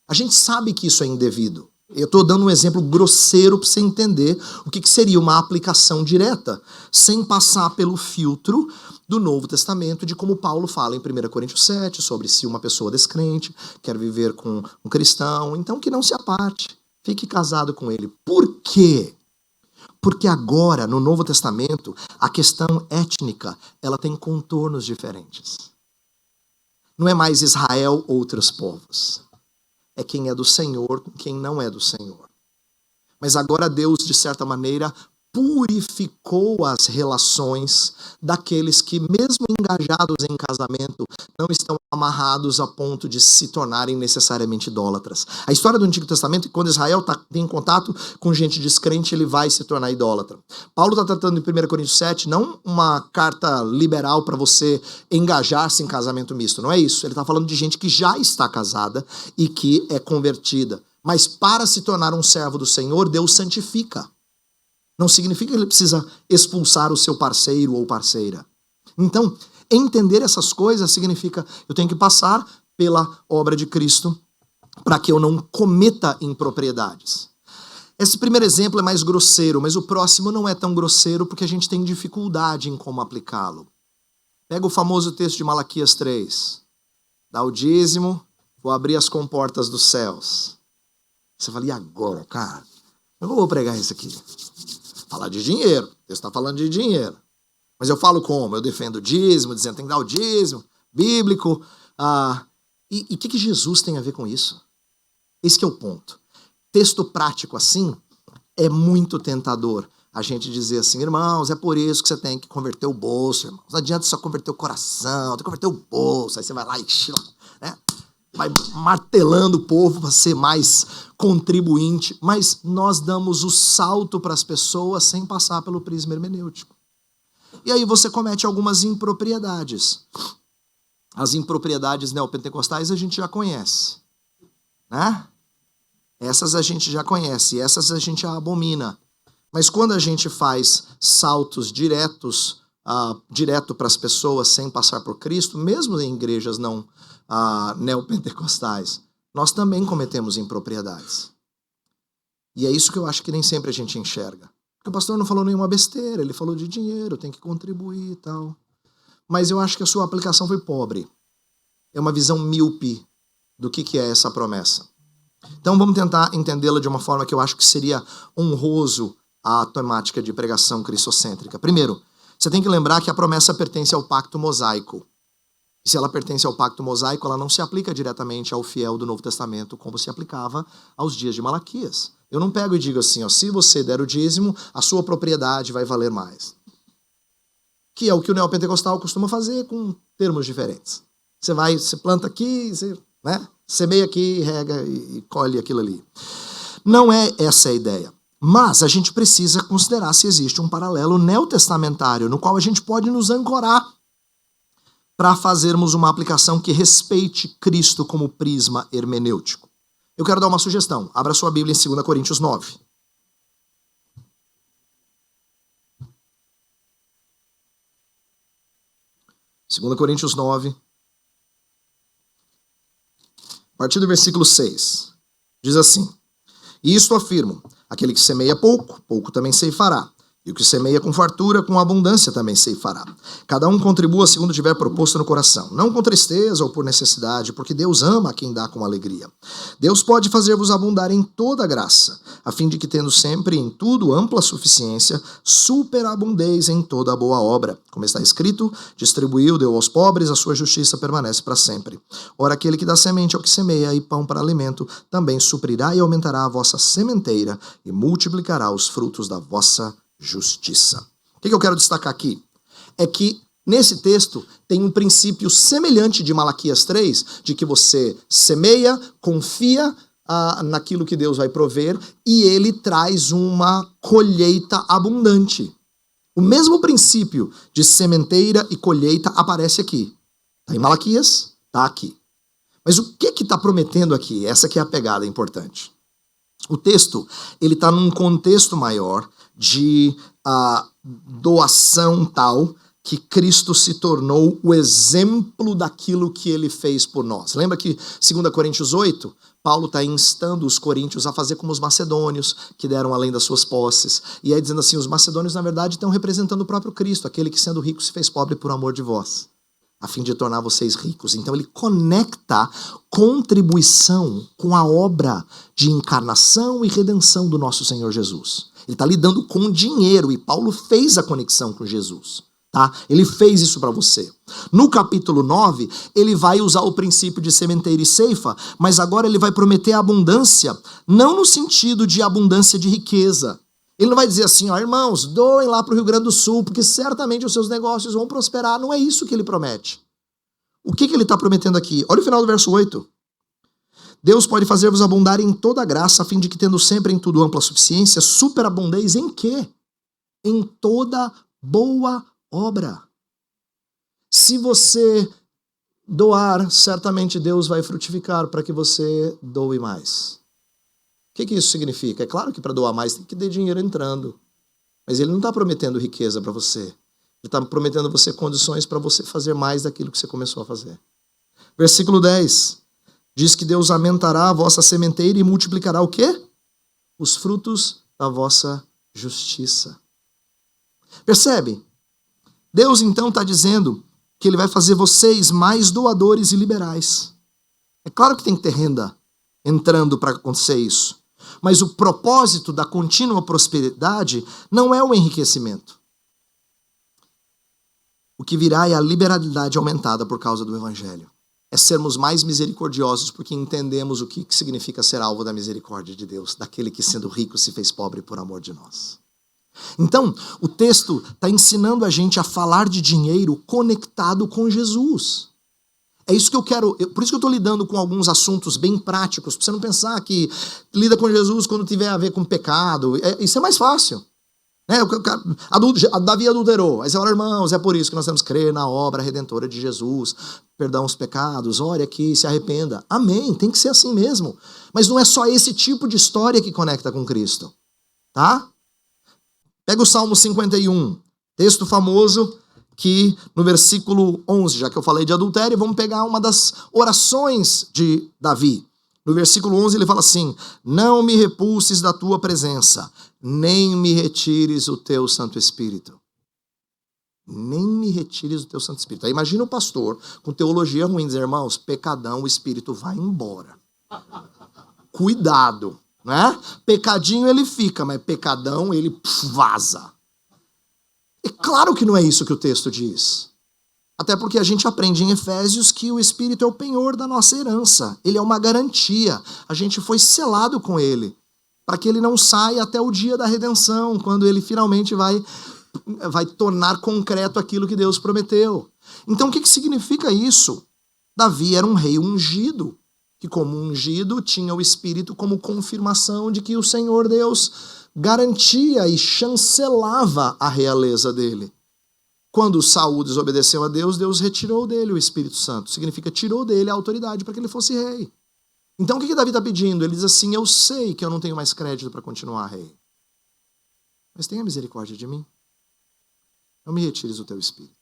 A gente sabe que isso é indevido. Eu estou dando um exemplo grosseiro para você entender o que seria uma aplicação direta, sem passar pelo filtro do Novo Testamento, de como Paulo fala em 1 Coríntios 7, sobre se uma pessoa descrente quer viver com um cristão, então que não se aparte, fique casado com ele. Por quê? Porque agora, no Novo Testamento, a questão étnica, ela tem contornos diferentes. Não é mais Israel ou outros povos. É quem é do Senhor com quem não é do Senhor. Mas agora Deus, de certa maneira, purificou as relações daqueles que, mesmo engajados em casamento, não estão amarrados a ponto de se tornarem necessariamente idólatras. A história do Antigo Testamento, quando Israel tem contato com gente descrente, ele vai se tornar idólatra. Paulo está tratando em 1 Coríntios 7, não uma carta liberal para você engajar-se em casamento misto, não é isso. Ele está falando de gente que já está casada e que é convertida. Mas para se tornar um servo do Senhor, Deus santifica. Não significa que ele precisa expulsar o seu parceiro ou parceira. Então, entender essas coisas significa eu tenho que passar pela obra de Cristo para que eu não cometa impropriedades. Esse primeiro exemplo é mais grosseiro, mas o próximo não é tão grosseiro porque a gente tem dificuldade em como aplicá-lo. Pega o famoso texto de Malaquias 3. Dá o dízimo, vou abrir as comportas dos céus. Você fala, e agora, cara? Eu não vou pregar isso aqui. Falar de dinheiro. Deus está falando de dinheiro. Mas eu falo como? Eu defendo o dízimo, dizendo que tem que dar o dízimo, bíblico. E o que Jesus tem a ver com isso? Esse que é o ponto. Texto prático assim é muito tentador. A gente dizer assim, irmãos, é por isso que você tem que converter o bolso, irmãos. Não adianta só converter o coração, tem que converter o bolso. Aí você vai lá e né? Vai martelando o povo para ser mais contribuinte, mas nós damos o salto para as pessoas sem passar pelo prisma hermenêutico. E aí você comete algumas impropriedades. As impropriedades neopentecostais a gente já conhece, né? Essas a gente já conhece, essas a gente abomina. Mas quando a gente faz saltos direto para as pessoas sem passar por Cristo, mesmo em igrejas não neopentecostais, nós também cometemos impropriedades. E é isso que eu acho que nem sempre a gente enxerga. Porque o pastor não falou nenhuma besteira, ele falou de dinheiro, tem que contribuir e tal. Mas eu acho que a sua aplicação foi pobre. É uma visão míope do que é essa promessa. Então vamos tentar entendê-la de uma forma que eu acho que seria honroso à temática de pregação cristocêntrica. Primeiro, você tem que lembrar que a promessa pertence ao pacto mosaico. E se ela pertence ao pacto mosaico, ela não se aplica diretamente ao fiel do Novo Testamento, como se aplicava aos dias de Malaquias. Eu não pego e digo assim, ó, se você der o dízimo, a sua propriedade vai valer mais. Que é o que o neopentecostal costuma fazer com termos diferentes. Você planta aqui, você, né, semeia aqui, rega e colhe aquilo ali. Não é essa a ideia. Mas a gente precisa considerar se existe um paralelo neotestamentário no qual a gente pode nos ancorar para fazermos uma aplicação que respeite Cristo como prisma hermenêutico. Eu quero dar uma sugestão. Abra sua Bíblia em 2 Coríntios 9. Coríntios 9. A partir do versículo 6. Diz assim: E isto afirmo, aquele que semeia pouco, pouco também ceifará. E o que semeia com fartura, com abundância também ceifará. Cada um contribua segundo tiver proposto no coração, não com tristeza ou por necessidade, porque Deus ama a quem dá com alegria. Deus pode fazer-vos abundar em toda graça, a fim de que, tendo sempre em tudo ampla suficiência, superabundeis em toda a boa obra. Como está escrito, distribuiu, deu aos pobres, a sua justiça permanece para sempre. Ora, aquele que dá semente ao que semeia e pão para alimento, também suprirá e aumentará a vossa sementeira e multiplicará os frutos da vossa justiça. O que eu quero destacar aqui? É que nesse texto tem um princípio semelhante de Malaquias 3, de que você semeia, confia naquilo que Deus vai prover e ele traz uma colheita abundante. O mesmo princípio de sementeira e colheita aparece aqui. Está em Malaquias, está aqui. Mas o que está prometendo aqui? Essa que é a pegada importante. O texto, ele está num contexto maior de doação tal que Cristo se tornou o exemplo daquilo que ele fez por nós. Lembra que 2 Coríntios 8, Paulo está instando os coríntios a fazer como os macedônios, que deram além das suas posses. E aí dizendo assim, os macedônios na verdade estão representando o próprio Cristo, aquele que sendo rico se fez pobre por amor de vós, a fim de tornar vocês ricos. Então ele conecta contribuição com a obra de encarnação e redenção do nosso Senhor Jesus. Ele está lidando com dinheiro, e Paulo fez a conexão com Jesus. Tá? Ele fez isso para você. No capítulo 9, ele vai usar o princípio de sementeira e ceifa, mas agora ele vai prometer abundância, não no sentido de abundância de riqueza. Ele não vai dizer assim, ó, irmãos, doem lá para o Rio Grande do Sul, porque certamente os seus negócios vão prosperar. Não é isso que ele promete. O que ele está prometendo aqui? Olha o final do verso 8. Deus pode fazer-vos abundar em toda graça, a fim de que, tendo sempre em tudo ampla suficiência, superabundeis em quê? Em toda boa obra. Se você doar, certamente Deus vai frutificar para que você doe mais. O que isso significa? É claro que para doar mais tem que ter dinheiro entrando. Mas ele não está prometendo riqueza para você. Ele está prometendo a você condições para você fazer mais daquilo que você começou a fazer. Versículo 10. Diz que Deus aumentará a vossa sementeira e multiplicará o quê? Os frutos da vossa justiça. Percebe? Deus então está dizendo que ele vai fazer vocês mais doadores e liberais. É claro que tem que ter renda entrando para acontecer isso. Mas o propósito da contínua prosperidade não é o enriquecimento. O que virá é a liberalidade aumentada por causa do Evangelho. É sermos mais misericordiosos porque entendemos o que significa ser alvo da misericórdia de Deus, daquele que sendo rico se fez pobre por amor de nós. Então, o texto está ensinando a gente a falar de dinheiro conectado com Jesus. É isso que eu quero, por isso que eu estou lidando com alguns assuntos bem práticos, para você não pensar que lida com Jesus quando tiver a ver com pecado. Isso é mais fácil. Né? Davi adulterou. Aí você fala, irmãos, é por isso que nós temos que crer na obra redentora de Jesus, perdão os pecados, ore aqui, se arrependa. Amém, tem que ser assim mesmo. Mas não é só esse tipo de história que conecta com Cristo. Tá? Pega o Salmo 51, texto famoso, que no versículo 11, já que eu falei de adultério, vamos pegar uma das orações de Davi. No versículo 11 ele fala assim, não me repulses da tua presença, nem me retires o teu Santo Espírito. Nem me retires o teu Santo Espírito. Aí imagina o pastor com teologia ruim, dizer, irmãos, pecadão, o Espírito vai embora. Cuidado. Né? Pecadinho ele fica, mas pecadão ele vaza. É claro que não é isso que o texto diz. Até porque a gente aprende em Efésios que o Espírito é o penhor da nossa herança. Ele é uma garantia. A gente foi selado com ele. Para que ele não saia até o dia da redenção, quando ele finalmente vai tornar concreto aquilo que Deus prometeu. Então o que significa isso? Davi era um rei ungido, que como ungido tinha o Espírito como confirmação de que o Senhor Deus garantia e chancelava a realeza dele. Quando Saul desobedeceu a Deus, Deus retirou dele o Espírito Santo. Significa, tirou dele a autoridade para que ele fosse rei. Então o que Davi está pedindo? Ele diz assim, eu sei que eu não tenho mais crédito para continuar rei. Mas tenha misericórdia de mim. Não me retires o teu Espírito.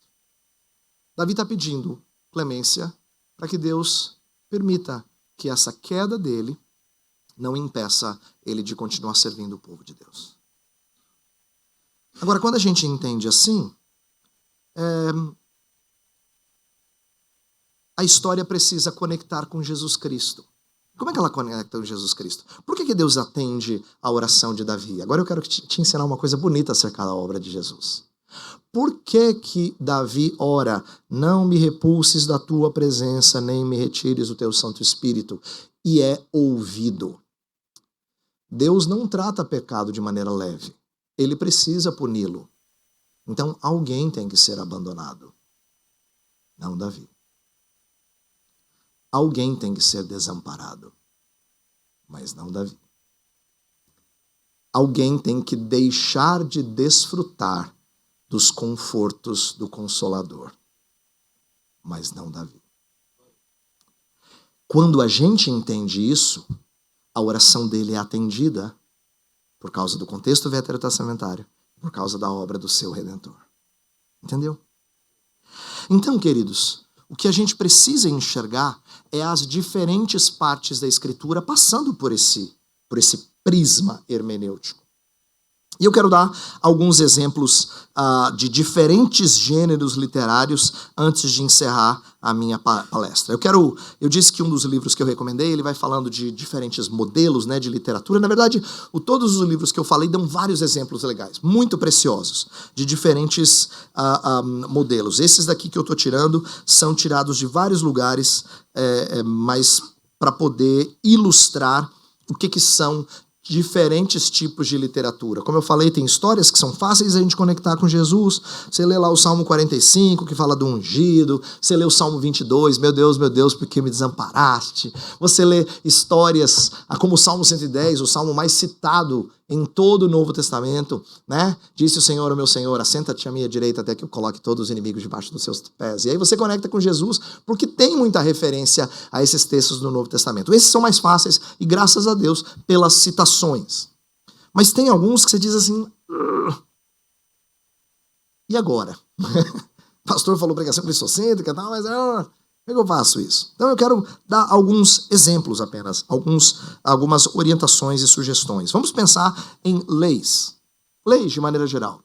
Davi está pedindo clemência para que Deus permita que essa queda dele não impeça ele de continuar servindo o povo de Deus. Agora, quando a gente entende assim, a história precisa conectar com Jesus Cristo. Como é que ela conecta com Jesus Cristo? Por que Deus atende a oração de Davi? Agora eu quero te ensinar uma coisa bonita acerca da obra de Jesus. Por que Davi ora, não me repulses da tua presença, nem me retires o teu Santo Espírito, e é ouvido? Deus não trata pecado de maneira leve. Ele precisa puni-lo. Então alguém tem que ser abandonado. Não Davi. Alguém tem que ser desamparado. Mas não Davi. Alguém tem que deixar de desfrutar dos confortos do Consolador. mas não Davi. Quando a gente entende isso, a oração dele é atendida por causa do contexto veterotestamentário, por causa da obra do seu Redentor. Entendeu? Então, queridos, o que a gente precisa enxergar é as diferentes partes da Escritura passando por esse prisma hermenêutico. E eu quero dar alguns exemplos de diferentes gêneros literários antes de encerrar a minha palestra. Eu disse que um dos livros que eu recomendei, ele vai falando de diferentes modelos, né, de literatura. Na verdade, todos os livros que eu falei dão vários exemplos legais, muito preciosos, de diferentes modelos. Esses daqui que eu estou tirando são tirados de vários lugares, mas para poder ilustrar o que são diferentes tipos de literatura. Como eu falei, tem histórias que são fáceis a gente conectar com Jesus. Você lê lá o Salmo 45, que fala do ungido. Você lê o Salmo 22, meu Deus, por que me desamparaste? Você lê histórias como o Salmo 110, o salmo mais citado em todo o Novo Testamento, né? Disse o Senhor ao meu Senhor, assenta-te à minha direita até que eu coloque todos os inimigos debaixo dos seus pés. E aí você conecta com Jesus, porque tem muita referência a esses textos do Novo Testamento. Esses são mais fáceis e graças a Deus pelas citações. Mas tem alguns que você diz assim, e agora? O pastor falou pregação cristocêntrica, mas como é que eu faço isso? Então eu quero dar alguns exemplos apenas, algumas orientações e sugestões. Vamos pensar em leis. Leis de maneira geral.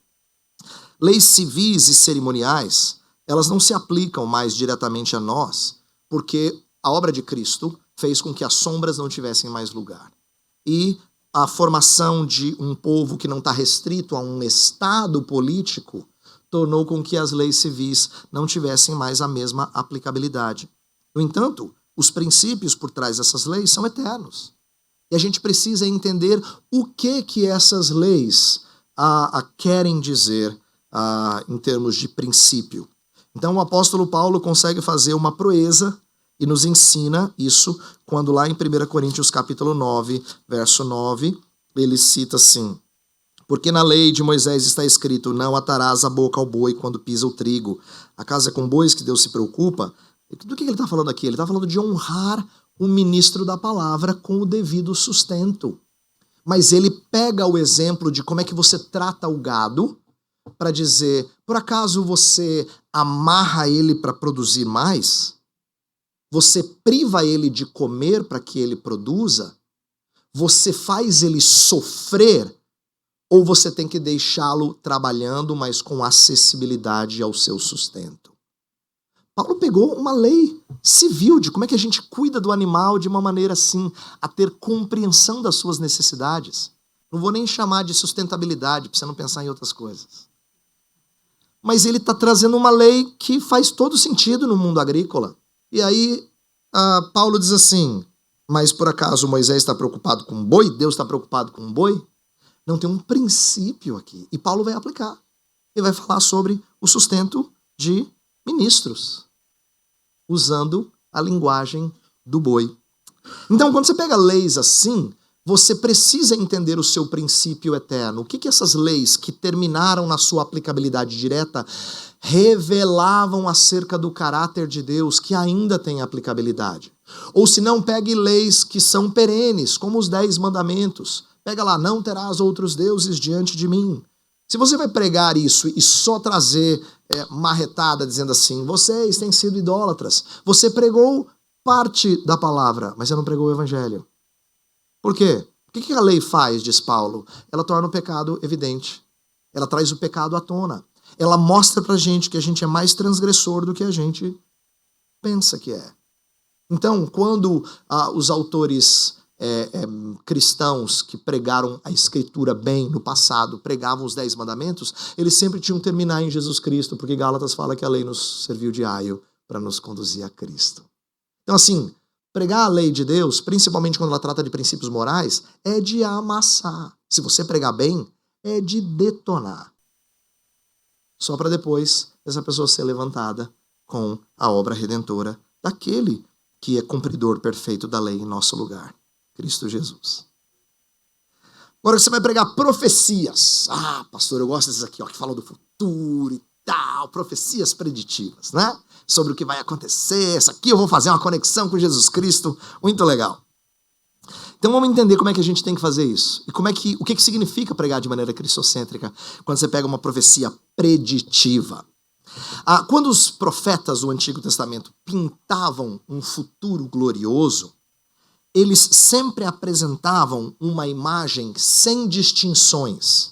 Leis civis e cerimoniais, elas não se aplicam mais diretamente a nós, porque a obra de Cristo fez com que as sombras não tivessem mais lugar. E a formação de um povo que não está restrito a um estado político tornou com que as leis civis não tivessem mais a mesma aplicabilidade. No entanto, os princípios por trás dessas leis são eternos. E a gente precisa entender o que essas leis querem dizer em termos de princípio. Então o apóstolo Paulo consegue fazer uma proeza e nos ensina isso quando lá em 1 Coríntios capítulo 9, verso 9, ele cita assim: porque na lei de Moisés está escrito, não atarás a boca ao boi quando pisa o trigo. Acaso é com bois que Deus se preocupa? Do que ele está falando aqui? Ele está falando de honrar o ministro da palavra com o devido sustento. Mas ele pega o exemplo de como é que você trata o gado para dizer, por acaso você amarra ele para produzir mais? Você priva ele de comer para que ele produza? Você faz ele sofrer? Ou você tem que deixá-lo trabalhando, mas com acessibilidade ao seu sustento? Paulo pegou uma lei civil de como é que a gente cuida do animal de uma maneira assim, a ter compreensão das suas necessidades. Não vou nem chamar de sustentabilidade, para você não pensar em outras coisas. Mas ele está trazendo uma lei que faz todo sentido no mundo agrícola. E aí Paulo diz assim, mas por acaso Moisés está preocupado com um boi? Deus está preocupado com um boi? Não, tem um princípio aqui. E Paulo vai aplicar. Ele vai falar sobre o sustento de ministros, usando a linguagem do boi. Então, quando você pega leis assim, você precisa entender o seu princípio eterno. O que essas leis que terminaram na sua aplicabilidade direta revelavam acerca do caráter de Deus que ainda tem aplicabilidade? Ou se não, pegue leis que são perenes, como os 10 mandamentos. Pega lá, não terás outros deuses diante de mim. Se você vai pregar isso e só trazer marretada dizendo assim, vocês têm sido idólatras, você pregou parte da palavra, mas você não pregou o evangelho. Por quê? O que a lei faz, diz Paulo? Ela torna o pecado evidente. Ela traz o pecado à tona. Ela mostra pra gente que a gente é mais transgressor do que a gente pensa que é. Então, quando os autores cristãos que pregaram a escritura bem no passado, pregavam os 10 mandamentos, eles sempre tinham que terminar em Jesus Cristo, porque Gálatas fala que a lei nos serviu de aio para nos conduzir a Cristo. Então assim, pregar a lei de Deus, principalmente quando ela trata de princípios morais, é de amassar. Se você pregar bem, é de detonar. Só para depois essa pessoa ser levantada com a obra redentora daquele que é cumpridor perfeito da lei em nosso lugar. Cristo Jesus. Agora você vai pregar profecias. Pastor, eu gosto desses aqui, que falam do futuro e tal, profecias preditivas, né? sobre o que vai acontecer. Isso aqui eu vou fazer uma conexão com Jesus Cristo. Muito legal. Então vamos entender como é que a gente tem que fazer isso. E o que significa pregar de maneira cristocêntrica quando você pega uma profecia preditiva. Quando os profetas do Antigo Testamento pintavam um futuro glorioso, eles sempre apresentavam uma imagem sem distinções.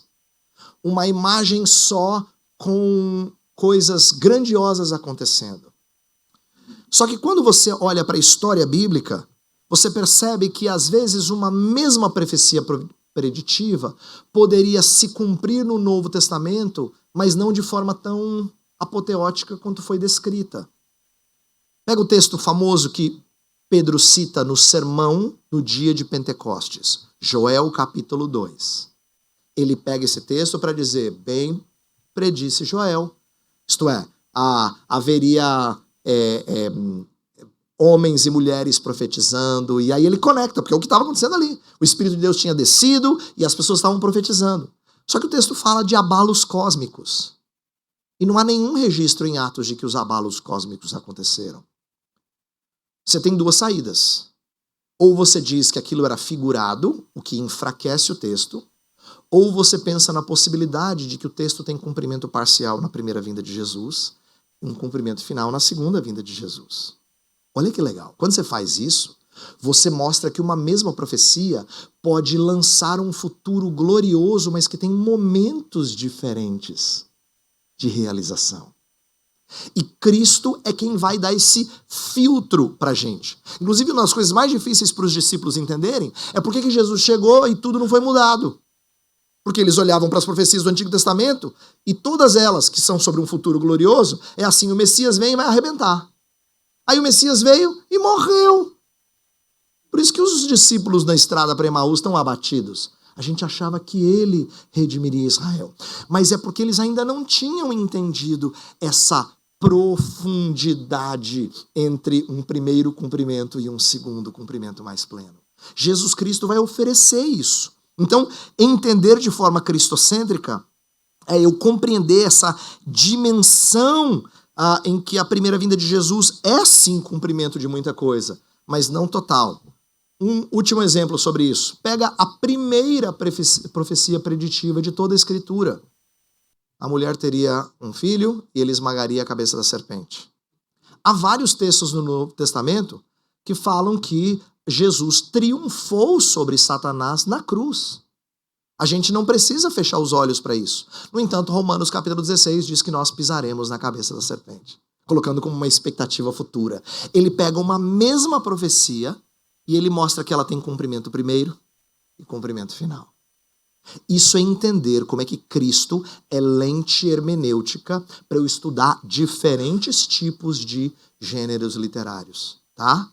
Uma imagem só com coisas grandiosas acontecendo. Só que quando você olha para a história bíblica, você percebe que às vezes uma mesma profecia preditiva poderia se cumprir no Novo Testamento, mas não de forma tão apoteótica quanto foi descrita. Pega o texto famoso que Pedro cita no sermão no dia de Pentecostes, Joel capítulo 2. Ele pega esse texto para dizer, bem, predisse Joel. Isto é, haveria homens e mulheres profetizando, e aí ele conecta, porque é o que estava acontecendo ali. O Espírito de Deus tinha descido e as pessoas estavam profetizando. Só que o texto fala de abalos cósmicos. E não há nenhum registro em Atos de que os abalos cósmicos aconteceram. Você tem duas saídas. Ou você diz que aquilo era figurado, o que enfraquece o texto, ou você pensa na possibilidade de que o texto tem cumprimento parcial na primeira vinda de Jesus e um cumprimento final na segunda vinda de Jesus. Olha que legal. Quando você faz isso, você mostra que uma mesma profecia pode lançar um futuro glorioso, mas que tem momentos diferentes de realização. E Cristo é quem vai dar esse filtro pra gente. Inclusive, uma das coisas mais difíceis para os discípulos entenderem é por que Jesus chegou e tudo não foi mudado. Porque eles olhavam para as profecias do Antigo Testamento e todas elas, que são sobre um futuro glorioso, é assim, o Messias vem e vai arrebentar. Aí o Messias veio e morreu. Por isso que os discípulos na estrada para Emaús estão abatidos. A gente achava que ele redimiria Israel. Mas é porque eles ainda não tinham entendido essa profundidade entre um primeiro cumprimento e um segundo cumprimento mais pleno. Jesus Cristo vai oferecer isso. Então, entender de forma cristocêntrica é eu compreender essa dimensão em que a primeira vinda de Jesus é sim cumprimento de muita coisa, mas não total. Um último exemplo sobre isso. Pega a primeira profecia preditiva de toda a Escritura. A mulher teria um filho e ele esmagaria a cabeça da serpente. Há vários textos no Novo Testamento que falam que Jesus triunfou sobre Satanás na cruz. A gente não precisa fechar os olhos para isso. No entanto, Romanos capítulo 16 diz que nós pisaremos na cabeça da serpente, colocando como uma expectativa futura. Ele pega uma mesma profecia e ele mostra que ela tem cumprimento primeiro e cumprimento final. Isso é entender como é que Cristo é lente hermenêutica para eu estudar diferentes tipos de gêneros literários, tá?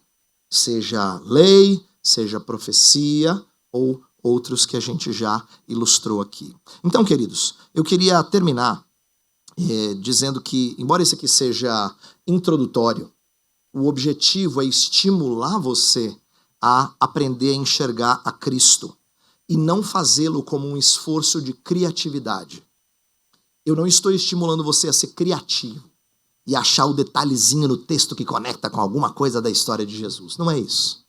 Seja lei, seja profecia ou outros que a gente já ilustrou aqui. Então, queridos, eu queria terminar dizendo que, embora isso aqui seja introdutório, o objetivo é estimular você a aprender a enxergar a Cristo e não fazê-lo como um esforço de criatividade. Eu não estou estimulando você a ser criativo e achar o detalhezinho no texto que conecta com alguma coisa da história de Jesus. Não é isso.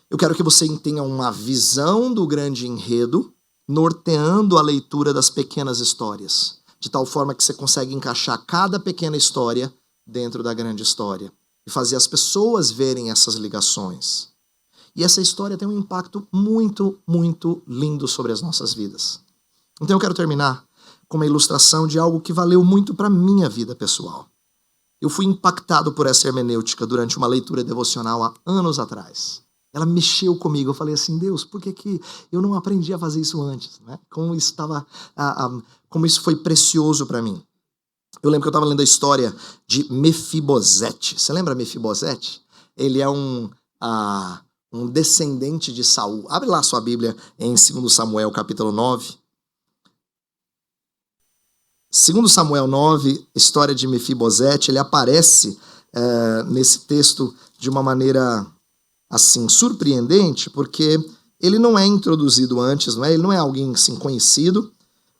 Eu quero que você tenha uma visão do grande enredo, norteando a leitura das pequenas histórias, de tal forma que você consegue encaixar cada pequena história dentro da grande história e fazer as pessoas verem essas ligações. E essa história tem um impacto muito, muito lindo sobre as nossas vidas. Então eu quero terminar com uma ilustração de algo que valeu muito para a minha vida pessoal. Eu fui impactado por essa hermenêutica durante uma leitura devocional há anos atrás. Ela mexeu comigo. Eu falei assim, Deus, por que eu não aprendi a fazer isso antes? Né? Como isso foi precioso para mim. Eu lembro que eu estava lendo a história de Mefibosete. Você lembra Mefibosete? Ele é um descendente de Saul. Abre lá sua Bíblia em 2 Samuel, capítulo 9. 2 Samuel 9, história de Mefibosete, ele aparece nesse texto de uma maneira assim, surpreendente, porque ele não é introduzido antes, ele não é alguém assim, conhecido.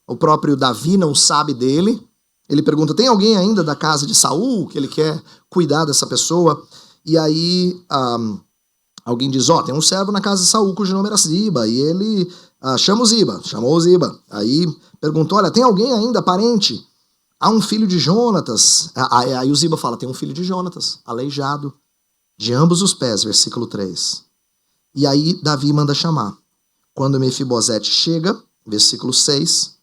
O próprio Davi não sabe dele. Ele pergunta, tem alguém ainda da casa de Saul que ele quer cuidar dessa pessoa? E aí alguém diz, tem um servo na casa de Saul cujo nome era Ziba, e ele chamou o Ziba. Aí perguntou, olha, tem alguém ainda parente? Há um filho de Jonatas. Aí o Ziba fala, tem um filho de Jonatas, aleijado, de ambos os pés, versículo 3. E aí Davi manda chamar. Quando Mefibosete chega, versículo 6,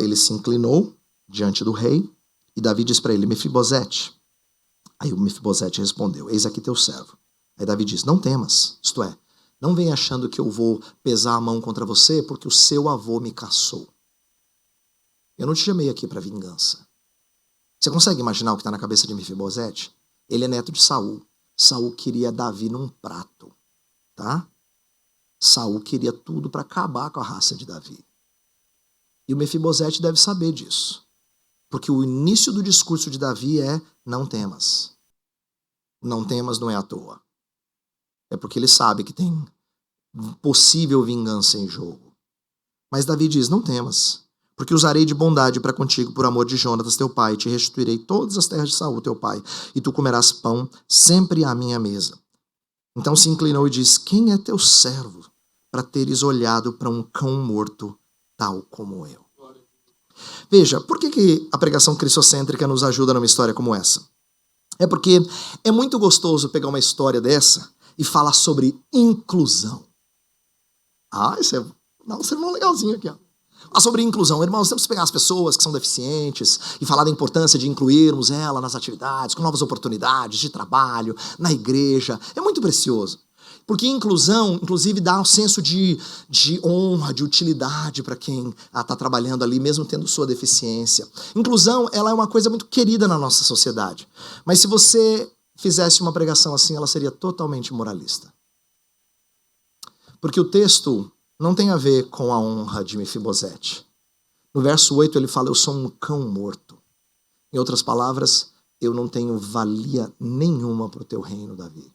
ele se inclinou diante do rei, e Davi diz para ele, Mefibosete. Aí o Mefibosete respondeu, eis aqui teu servo. Aí Davi diz, não temas, isto é, não venha achando que eu vou pesar a mão contra você, porque o seu avô me caçou. Eu não te chamei aqui para vingança. Você consegue imaginar o que está na cabeça de Mefibosete? Ele é neto de Saul. Saul queria Davi num prato, tá? Saul queria tudo para acabar com a raça de Davi. E o Mefibosete deve saber disso. Porque o início do discurso de Davi é, não temas. Não temas não é à toa. É porque ele sabe que tem possível vingança em jogo. Mas Davi diz, não temas, porque usarei de bondade para contigo por amor de Jonatas teu pai, e te restituirei todas as terras de Saul teu pai, e tu comerás pão sempre à minha mesa. Então se inclinou e disse, quem é teu servo para teres olhado para um cão morto tal como eu? Veja, por que a pregação cristocêntrica nos ajuda numa história como essa? É porque é muito gostoso pegar uma história dessa e falar sobre inclusão. Esse é um sermão legalzinho aqui, ó. Falar sobre inclusão. Irmãos, temos que pegar as pessoas que são deficientes e falar da importância de incluirmos ela nas atividades, com novas oportunidades de trabalho, na igreja. É muito precioso. Porque inclusão, inclusive, dá um senso de honra, de utilidade para quem está trabalhando ali, mesmo tendo sua deficiência. Inclusão, ela é uma coisa muito querida na nossa sociedade. Mas se você fizesse uma pregação assim, ela seria totalmente moralista. Porque o texto não tem a ver com a honra de Mefibosete. No verso 8 ele fala, eu sou um cão morto. Em outras palavras, eu não tenho valia nenhuma para o teu reino, Davi.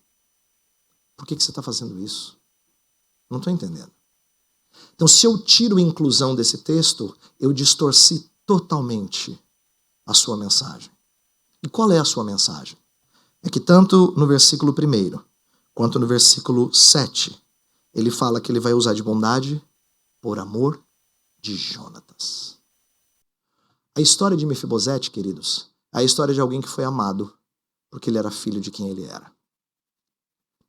Por que você está fazendo isso? Não estou entendendo. Então, se eu tiro a inclusão desse texto, eu distorci totalmente a sua mensagem. E qual é a sua mensagem? É que tanto no versículo 1 quanto no versículo 7, ele fala que ele vai usar de bondade por amor de Jonatas. A história de Mefibosete, queridos, é a história de alguém que foi amado porque ele era filho de quem ele era.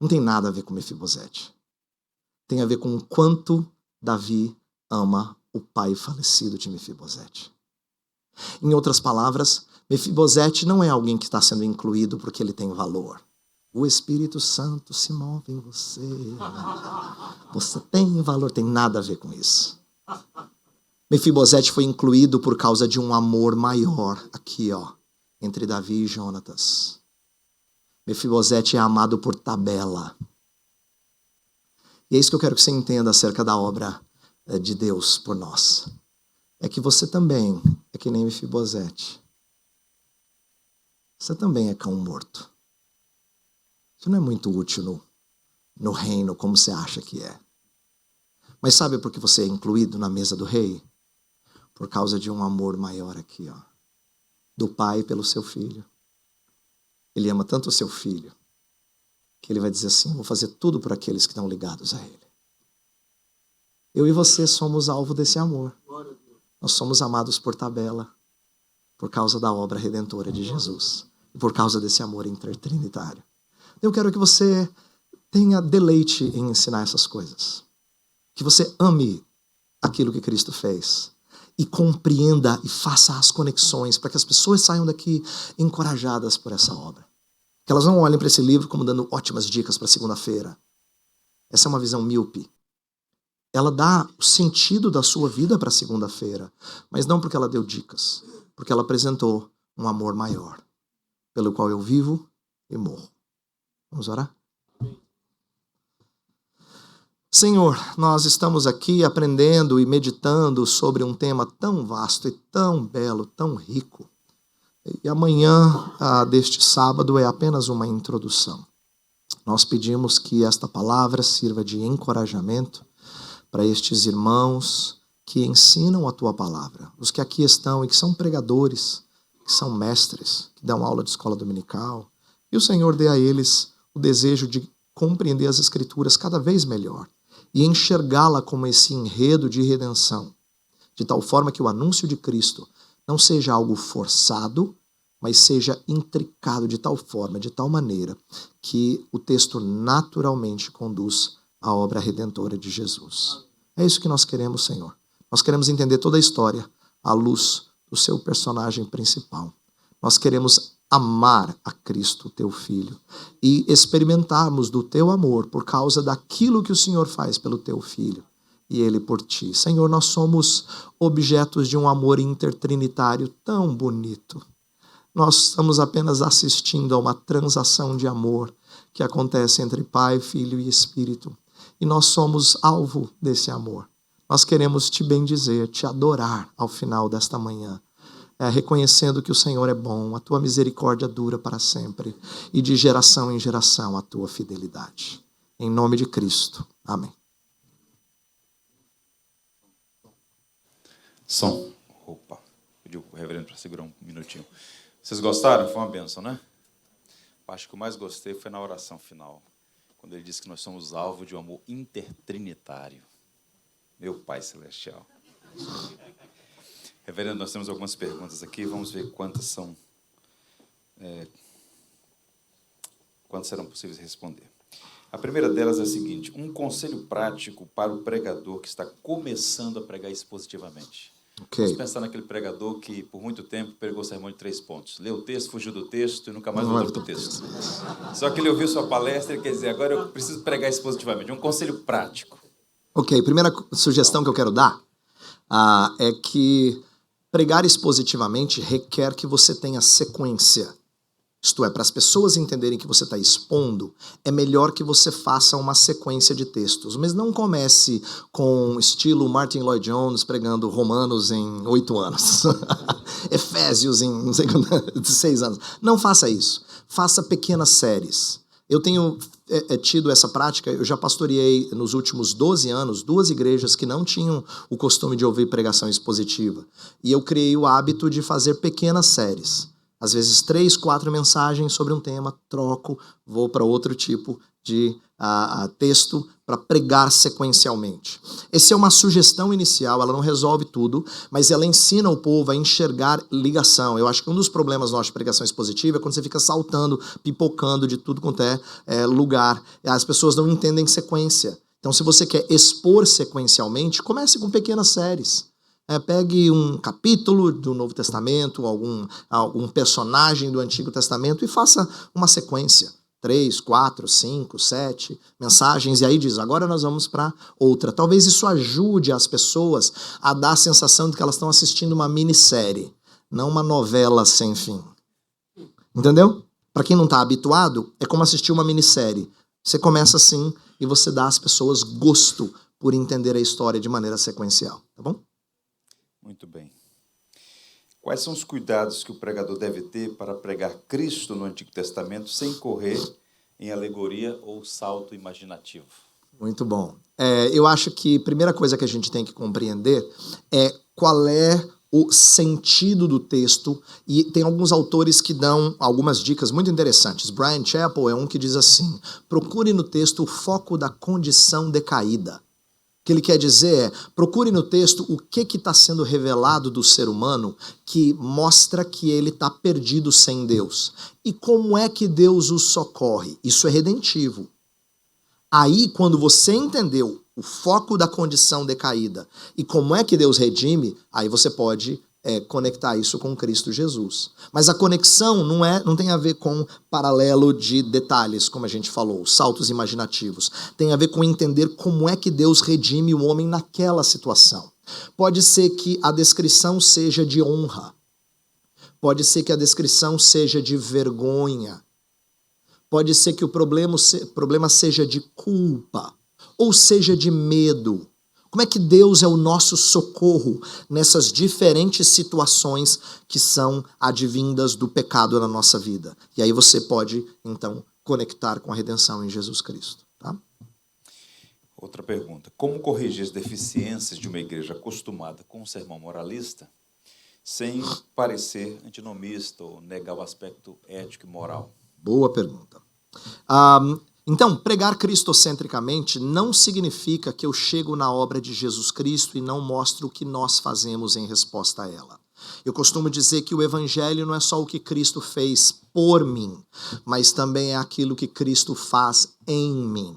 Não tem nada a ver com Mefibosete. Tem a ver com o quanto Davi ama o pai falecido de Mefibosete. Em outras palavras, Mefibosete não é alguém que está sendo incluído porque ele tem valor. O Espírito Santo se move em você. Você tem valor, tem nada a ver com isso. Mefibosete foi incluído por causa de um amor maior aqui, entre Davi e Jonatas. Mefibosete é amado por tabela. E é isso que eu quero que você entenda acerca da obra de Deus por nós. É que você também é que nem Mefibosete. Você também é cão morto. Você não é muito útil no reino como você acha que é. Mas sabe por que você é incluído na mesa do rei? Por causa de um amor maior aqui, do pai pelo seu filho. Ele ama tanto o seu filho, que ele vai dizer assim, vou fazer tudo por aqueles que estão ligados a ele. Eu e você somos alvo desse amor. Nós somos amados por tabela, por causa da obra redentora de Jesus, e por causa desse amor intertrinitário. Eu quero que você tenha deleite em ensinar essas coisas. Que você ame aquilo que Cristo fez. E compreenda e faça as conexões para que as pessoas saiam daqui encorajadas por essa obra. Que elas não olhem para esse livro como dando ótimas dicas para segunda-feira. Essa é uma visão míope. Ela dá o sentido da sua vida para segunda-feira, mas não porque ela deu dicas, porque ela apresentou um amor maior, pelo qual eu vivo e morro. Vamos orar? Senhor, nós estamos aqui aprendendo e meditando sobre um tema tão vasto e tão belo, tão rico. E amanhã deste sábado é apenas uma introdução. Nós pedimos que esta palavra sirva de encorajamento para estes irmãos que ensinam a tua palavra, os que aqui estão e que são pregadores, que são mestres, que dão aula de escola dominical. E o Senhor dê a eles o desejo de compreender as Escrituras cada vez melhor e enxergá-la como esse enredo de redenção, de tal forma que o anúncio de Cristo não seja algo forçado, mas seja intricado de tal forma, de tal maneira, que o texto naturalmente conduz à obra redentora de Jesus. É isso que nós queremos, Senhor. Nós queremos entender toda a história à luz do seu personagem principal. Nós queremos amar a Cristo, teu Filho, e experimentarmos do teu amor por causa daquilo que o Senhor faz pelo teu Filho e ele por ti. Senhor, nós somos objetos de um amor intertrinitário tão bonito. Nós estamos apenas assistindo a uma transação de amor que acontece entre Pai, Filho e Espírito. E nós somos alvo desse amor. Nós queremos te bendizer, te adorar ao final desta manhã, reconhecendo que o Senhor é bom, a tua misericórdia dura para sempre e de geração em geração a tua fidelidade. Em nome de Cristo. Amém. Som. Opa, pedi o reverendo para segurar um minutinho. Vocês gostaram? Foi uma bênção, né? A parte que eu mais gostei foi na oração final, quando ele disse que nós somos alvo de um amor intertrinitário. Meu Pai Celestial. Reverendo, nós temos algumas perguntas aqui, vamos ver quantas são, quantas serão possíveis de responder. A primeira delas é a seguinte: um conselho prático para o pregador que está começando a pregar expositivamente. Okay. Vamos pensar naquele pregador que, por muito tempo, pregou sermão de 3 pontos. Leu o texto, fugiu do texto e nunca mais voltou para o texto. Só que ele ouviu sua palestra e quer dizer, agora eu preciso pregar expositivamente. Um conselho prático. Ok, primeira sugestão que eu quero dar é que pregar expositivamente requer que você tenha sequência. Isto é, para as pessoas entenderem que você está expondo, é melhor que você faça uma sequência de textos. Mas não comece com estilo Martin Lloyd Jones pregando Romanos em 8 anos. Efésios em não sei quantos, 6 anos. Não faça isso. Faça pequenas séries. Eu tenho tido essa prática, eu já pastoreei nos últimos 12 anos 2 igrejas que não tinham o costume de ouvir pregação expositiva. E eu criei o hábito de fazer pequenas séries. Às vezes 3, 4 mensagens sobre um tema, troco, vou para outro tipo de texto para pregar sequencialmente. Essa é uma sugestão inicial, ela não resolve tudo, mas ela ensina o povo a enxergar ligação. Eu acho que um dos problemas nossos de pregação expositiva é quando você fica saltando, pipocando de tudo quanto é lugar. As pessoas não entendem sequência. Então, se você quer expor sequencialmente, comece com pequenas séries. Pegue um capítulo do Novo Testamento, algum personagem do Antigo Testamento e faça uma sequência. 3, 4, 5, 7 mensagens, e aí diz, agora nós vamos para outra. Talvez isso ajude as pessoas a dar a sensação de que elas estão assistindo uma minissérie, não uma novela sem fim. Entendeu? Para quem não está habituado, é como assistir uma minissérie. Você começa assim e você dá às pessoas gosto por entender a história de maneira sequencial. Tá bom? Muito bem. Quais são os cuidados que o pregador deve ter para pregar Cristo no Antigo Testamento sem correr em alegoria ou salto imaginativo? Muito bom. Eu acho que a primeira coisa que a gente tem que compreender é qual é o sentido do texto, e tem alguns autores que dão algumas dicas muito interessantes. Bryan Chapell é um que diz assim: procure no texto o foco da condição decaída. O que ele quer dizer é, procure no texto o que está sendo revelado do ser humano que mostra que ele está perdido sem Deus. E como é que Deus o socorre? Isso é redentivo. Aí, quando você entendeu o foco da condição decaída e como é que Deus redime, aí você pode conectar isso com Cristo Jesus. Mas a conexão não tem a ver com paralelo de detalhes, como a gente falou, saltos imaginativos. Tem a ver com entender como é que Deus redime o homem naquela situação. Pode ser que a descrição seja de honra. Pode ser que a descrição seja de vergonha. Pode ser que o problema seja de culpa, ou seja de medo. Como é que Deus é o nosso socorro nessas diferentes situações que são advindas do pecado na nossa vida? E aí você pode, então, conectar com a redenção em Jesus Cristo. Tá? Outra pergunta. Como corrigir as deficiências de uma igreja acostumada com um sermão moralista sem parecer antinomista ou negar o aspecto ético e moral? Boa pergunta. Então, pregar cristocentricamente não significa que eu chego na obra de Jesus Cristo e não mostro o que nós fazemos em resposta a ela. Eu costumo dizer que o evangelho não é só o que Cristo fez por mim, mas também é aquilo que Cristo faz em mim.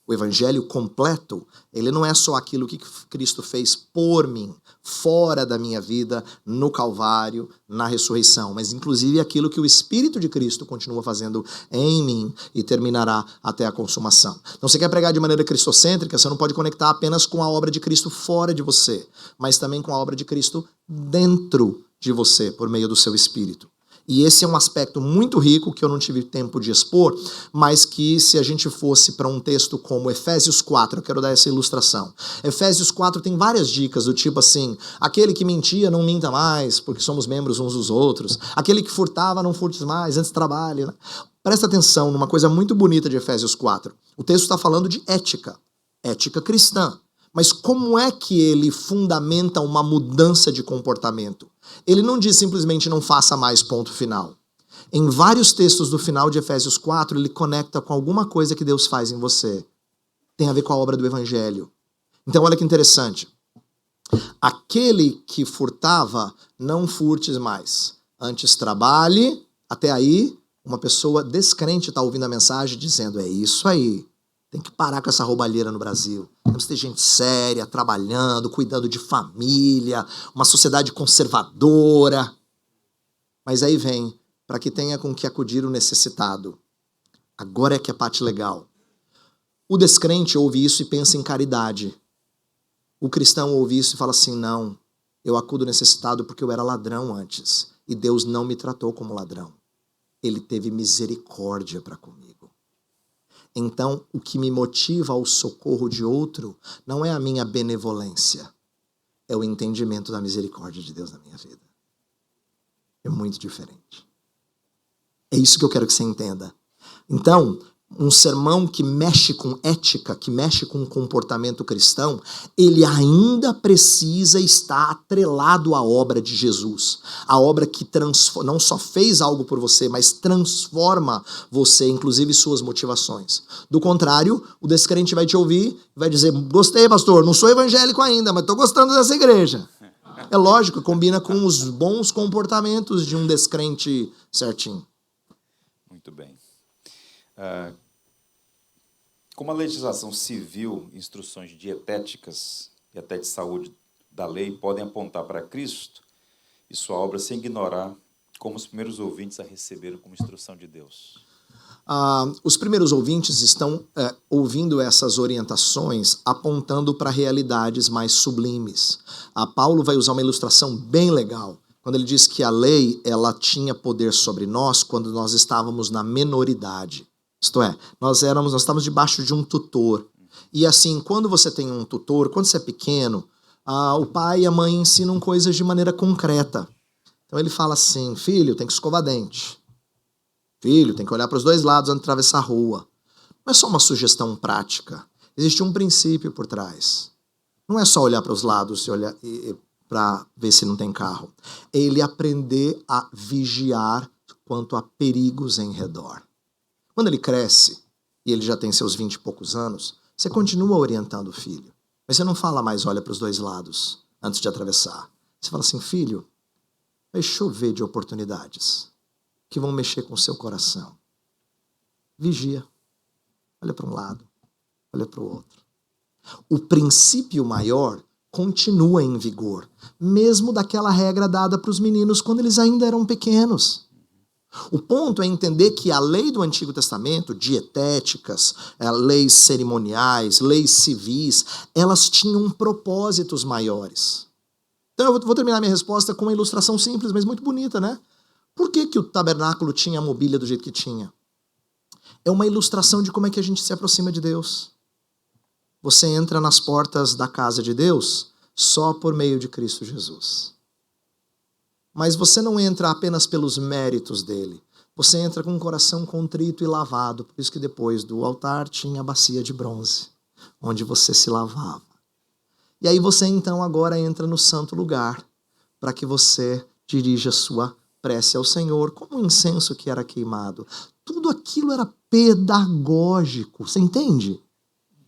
O evangelho completo, ele não é só aquilo que Cristo fez por mim, fora da minha vida, no Calvário, na ressurreição, mas inclusive aquilo que o Espírito de Cristo continua fazendo em mim e terminará até a consumação. Então, você quer pregar de maneira cristocêntrica, você não pode conectar apenas com a obra de Cristo fora de você, mas também com a obra de Cristo dentro de você, por meio do seu Espírito. E esse é um aspecto muito rico que eu não tive tempo de expor, mas que se a gente fosse para um texto como Efésios 4, eu quero dar essa ilustração. Efésios 4 tem várias dicas do tipo assim, aquele que mentia não minta mais, porque somos membros uns dos outros. Aquele que furtava não furte mais, antes trabalhe. Né? Presta atenção numa coisa muito bonita de Efésios 4. O texto está falando de ética cristã. Mas como é que ele fundamenta uma mudança de comportamento? Ele não diz simplesmente não faça mais, ponto final. Em vários textos do final de Efésios 4, ele conecta com alguma coisa que Deus faz em você. Tem a ver com a obra do Evangelho. Então olha que interessante. Aquele que furtava, não furtes mais. Antes trabalhe, até aí, uma pessoa descrente está ouvindo a mensagem dizendo, é isso aí. Tem que parar com essa roubalheira no Brasil. Temos que ter gente séria, trabalhando, cuidando de família, uma sociedade conservadora. Mas aí vem, para que tenha com que acudir o necessitado. Agora é que é a parte legal. O descrente ouve isso e pensa em caridade. O cristão ouve isso e fala assim, não, eu acudo o necessitado porque eu era ladrão antes. E Deus não me tratou como ladrão. Ele teve misericórdia para comigo. Então, o que me motiva ao socorro de outro não é a minha benevolência, é o entendimento da misericórdia de Deus na minha vida. É muito diferente. É isso que eu quero que você entenda. Então, um sermão que mexe com ética, que mexe com comportamento cristão, ele ainda precisa estar atrelado à obra de Jesus. A obra que não só fez algo por você, mas transforma você, inclusive suas motivações. Do contrário, o descrente vai te ouvir e vai dizer, gostei, pastor, não sou evangélico ainda, mas estou gostando dessa igreja. É lógico, combina com os bons comportamentos de um descrente certinho. Muito bem. Como a legislação civil, instruções dietéticas e até de saúde da lei podem apontar para Cristo e sua obra sem ignorar como os primeiros ouvintes a receberam como instrução de Deus? Os primeiros ouvintes estão ouvindo essas orientações apontando para realidades mais sublimes. Paulo vai usar uma ilustração bem legal, quando ele diz que a lei ela tinha poder sobre nós quando nós estávamos na menoridade. Isto é, nós estávamos debaixo de um tutor. E assim, quando você tem um tutor, quando você é pequeno, o pai e a mãe ensinam coisas de maneira concreta. Então ele fala assim, filho, tem que escovar dente. Filho, tem que olhar para os dois lados antes de atravessar a rua. Não é só uma sugestão prática. Existe um princípio por trás. Não é só olhar para os lados e olhar para ver se não tem carro. É ele aprender a vigiar quanto a perigos em redor. Quando ele cresce, e ele já tem seus 20 e poucos anos, você continua orientando o filho. Mas você não fala mais, olha para os dois lados, antes de atravessar. Você fala assim, filho, vai chover de oportunidades que vão mexer com o seu coração. Vigia. Olha para um lado, olha para o outro. O princípio maior continua em vigor, mesmo daquela regra dada para os meninos quando eles ainda eram pequenos. O ponto é entender que a lei do Antigo Testamento, dietéticas, leis cerimoniais, leis civis, elas tinham propósitos maiores. Então eu vou terminar minha resposta com uma ilustração simples, mas muito bonita, né? Por que o tabernáculo tinha a mobília do jeito que tinha? É uma ilustração de como é que a gente se aproxima de Deus. Você entra nas portas da casa de Deus só por meio de Cristo Jesus. Mas você não entra apenas pelos méritos dele. Você entra com um coração contrito e lavado. Por isso que depois do altar tinha a bacia de bronze. onde você se lavava. E aí você então agora entra no santo lugar para que você dirija sua prece ao Senhor, como o incenso que era queimado. Tudo aquilo era pedagógico, você entende?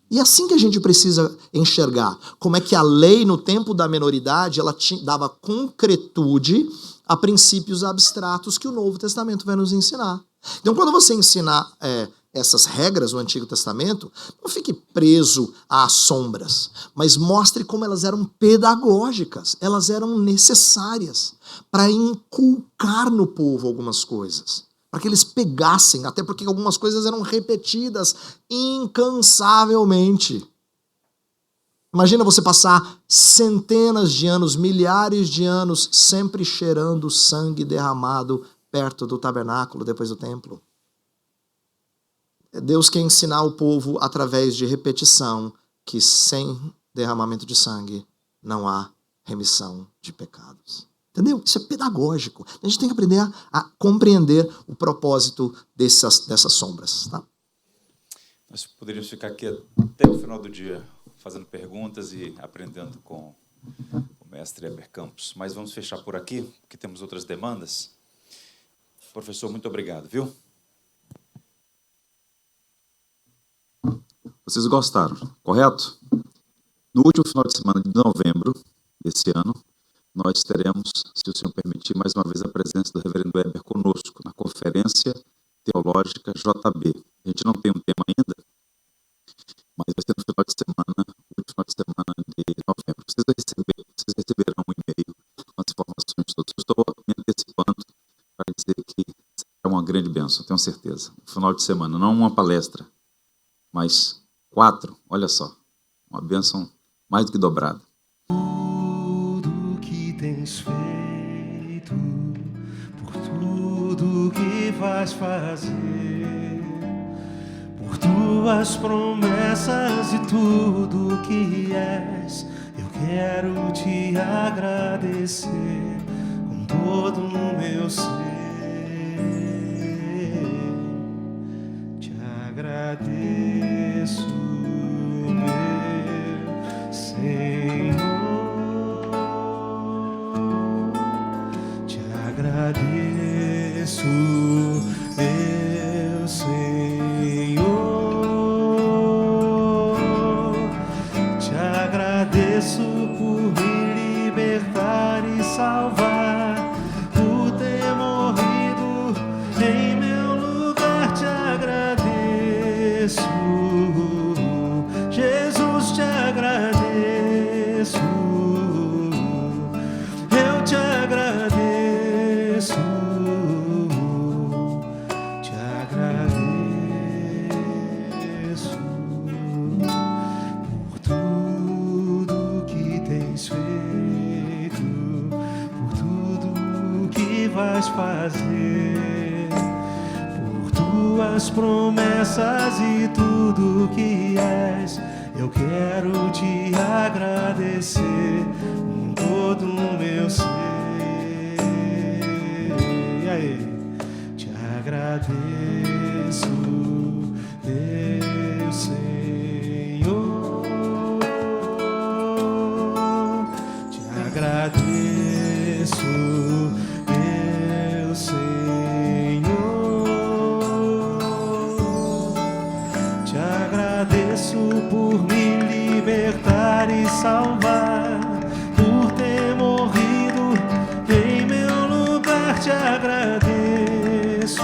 E é assim que a gente precisa enxergar como é que a lei no tempo da menoridade ela dava concretude a princípios abstratos que o Novo Testamento vai nos ensinar. Então quando você ensinar essas regras do Antigo Testamento, não fique preso às sombras, mas mostre como elas eram pedagógicas, elas eram necessárias para inculcar no povo algumas coisas. Para que eles pegassem, até porque algumas coisas eram repetidas incansavelmente. Imagina você passar centenas de anos, milhares de anos, sempre cheirando sangue derramado perto do tabernáculo, depois do templo. Deus quer ensinar o povo através de repetição que sem derramamento de sangue não há remissão de pecados. Entendeu? Isso é pedagógico. A gente tem que aprender a compreender o propósito dessas sombras. Tá? Nós poderíamos ficar aqui até o final do dia fazendo perguntas e aprendendo com o mestre Heber Campos. Mas vamos fechar por aqui, porque temos outras demandas. Professor, muito obrigado, viu? Vocês gostaram, correto? No último final de semana de novembro desse ano, nós teremos, se o senhor permitir, mais uma vez a presença do reverendo Heber conosco na Conferência Teológica JB. A gente não tem um tema ainda, mas vai ser no final de semana, no último final de semana de novembro. Vocês receberão um e-mail com as informações todas. Eu estou me antecipando para dizer que será uma grande bênção, tenho certeza. No final de semana, não uma palestra, mas 4, olha só, uma bênção mais do que dobrada. Tudo que tens feito, por tudo que vais fazer, por tuas promessas e tudo que és, eu quero te agradecer com todo o meu ser. Te agradeço, meu Senhor. Te agradeço, meu Senhor. Te agradeço por me libertar e salvar, por ter morrido em meu lugar. Te agradeço, Jesus, te agradeço. Eu te agradeço, te agradeço por tudo que tens feito, por tudo que vais fazer, por tuas promessas e tudo que és. Eu quero te agradecer com todo o meu ser. E aí? Te agradeço, meu Senhor. Te agradeço, meu Senhor. Te agradeço por me libertar e salvar, por ter morrido em meu lugar. Te agradeço,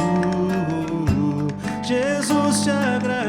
Jesus, te agradeço.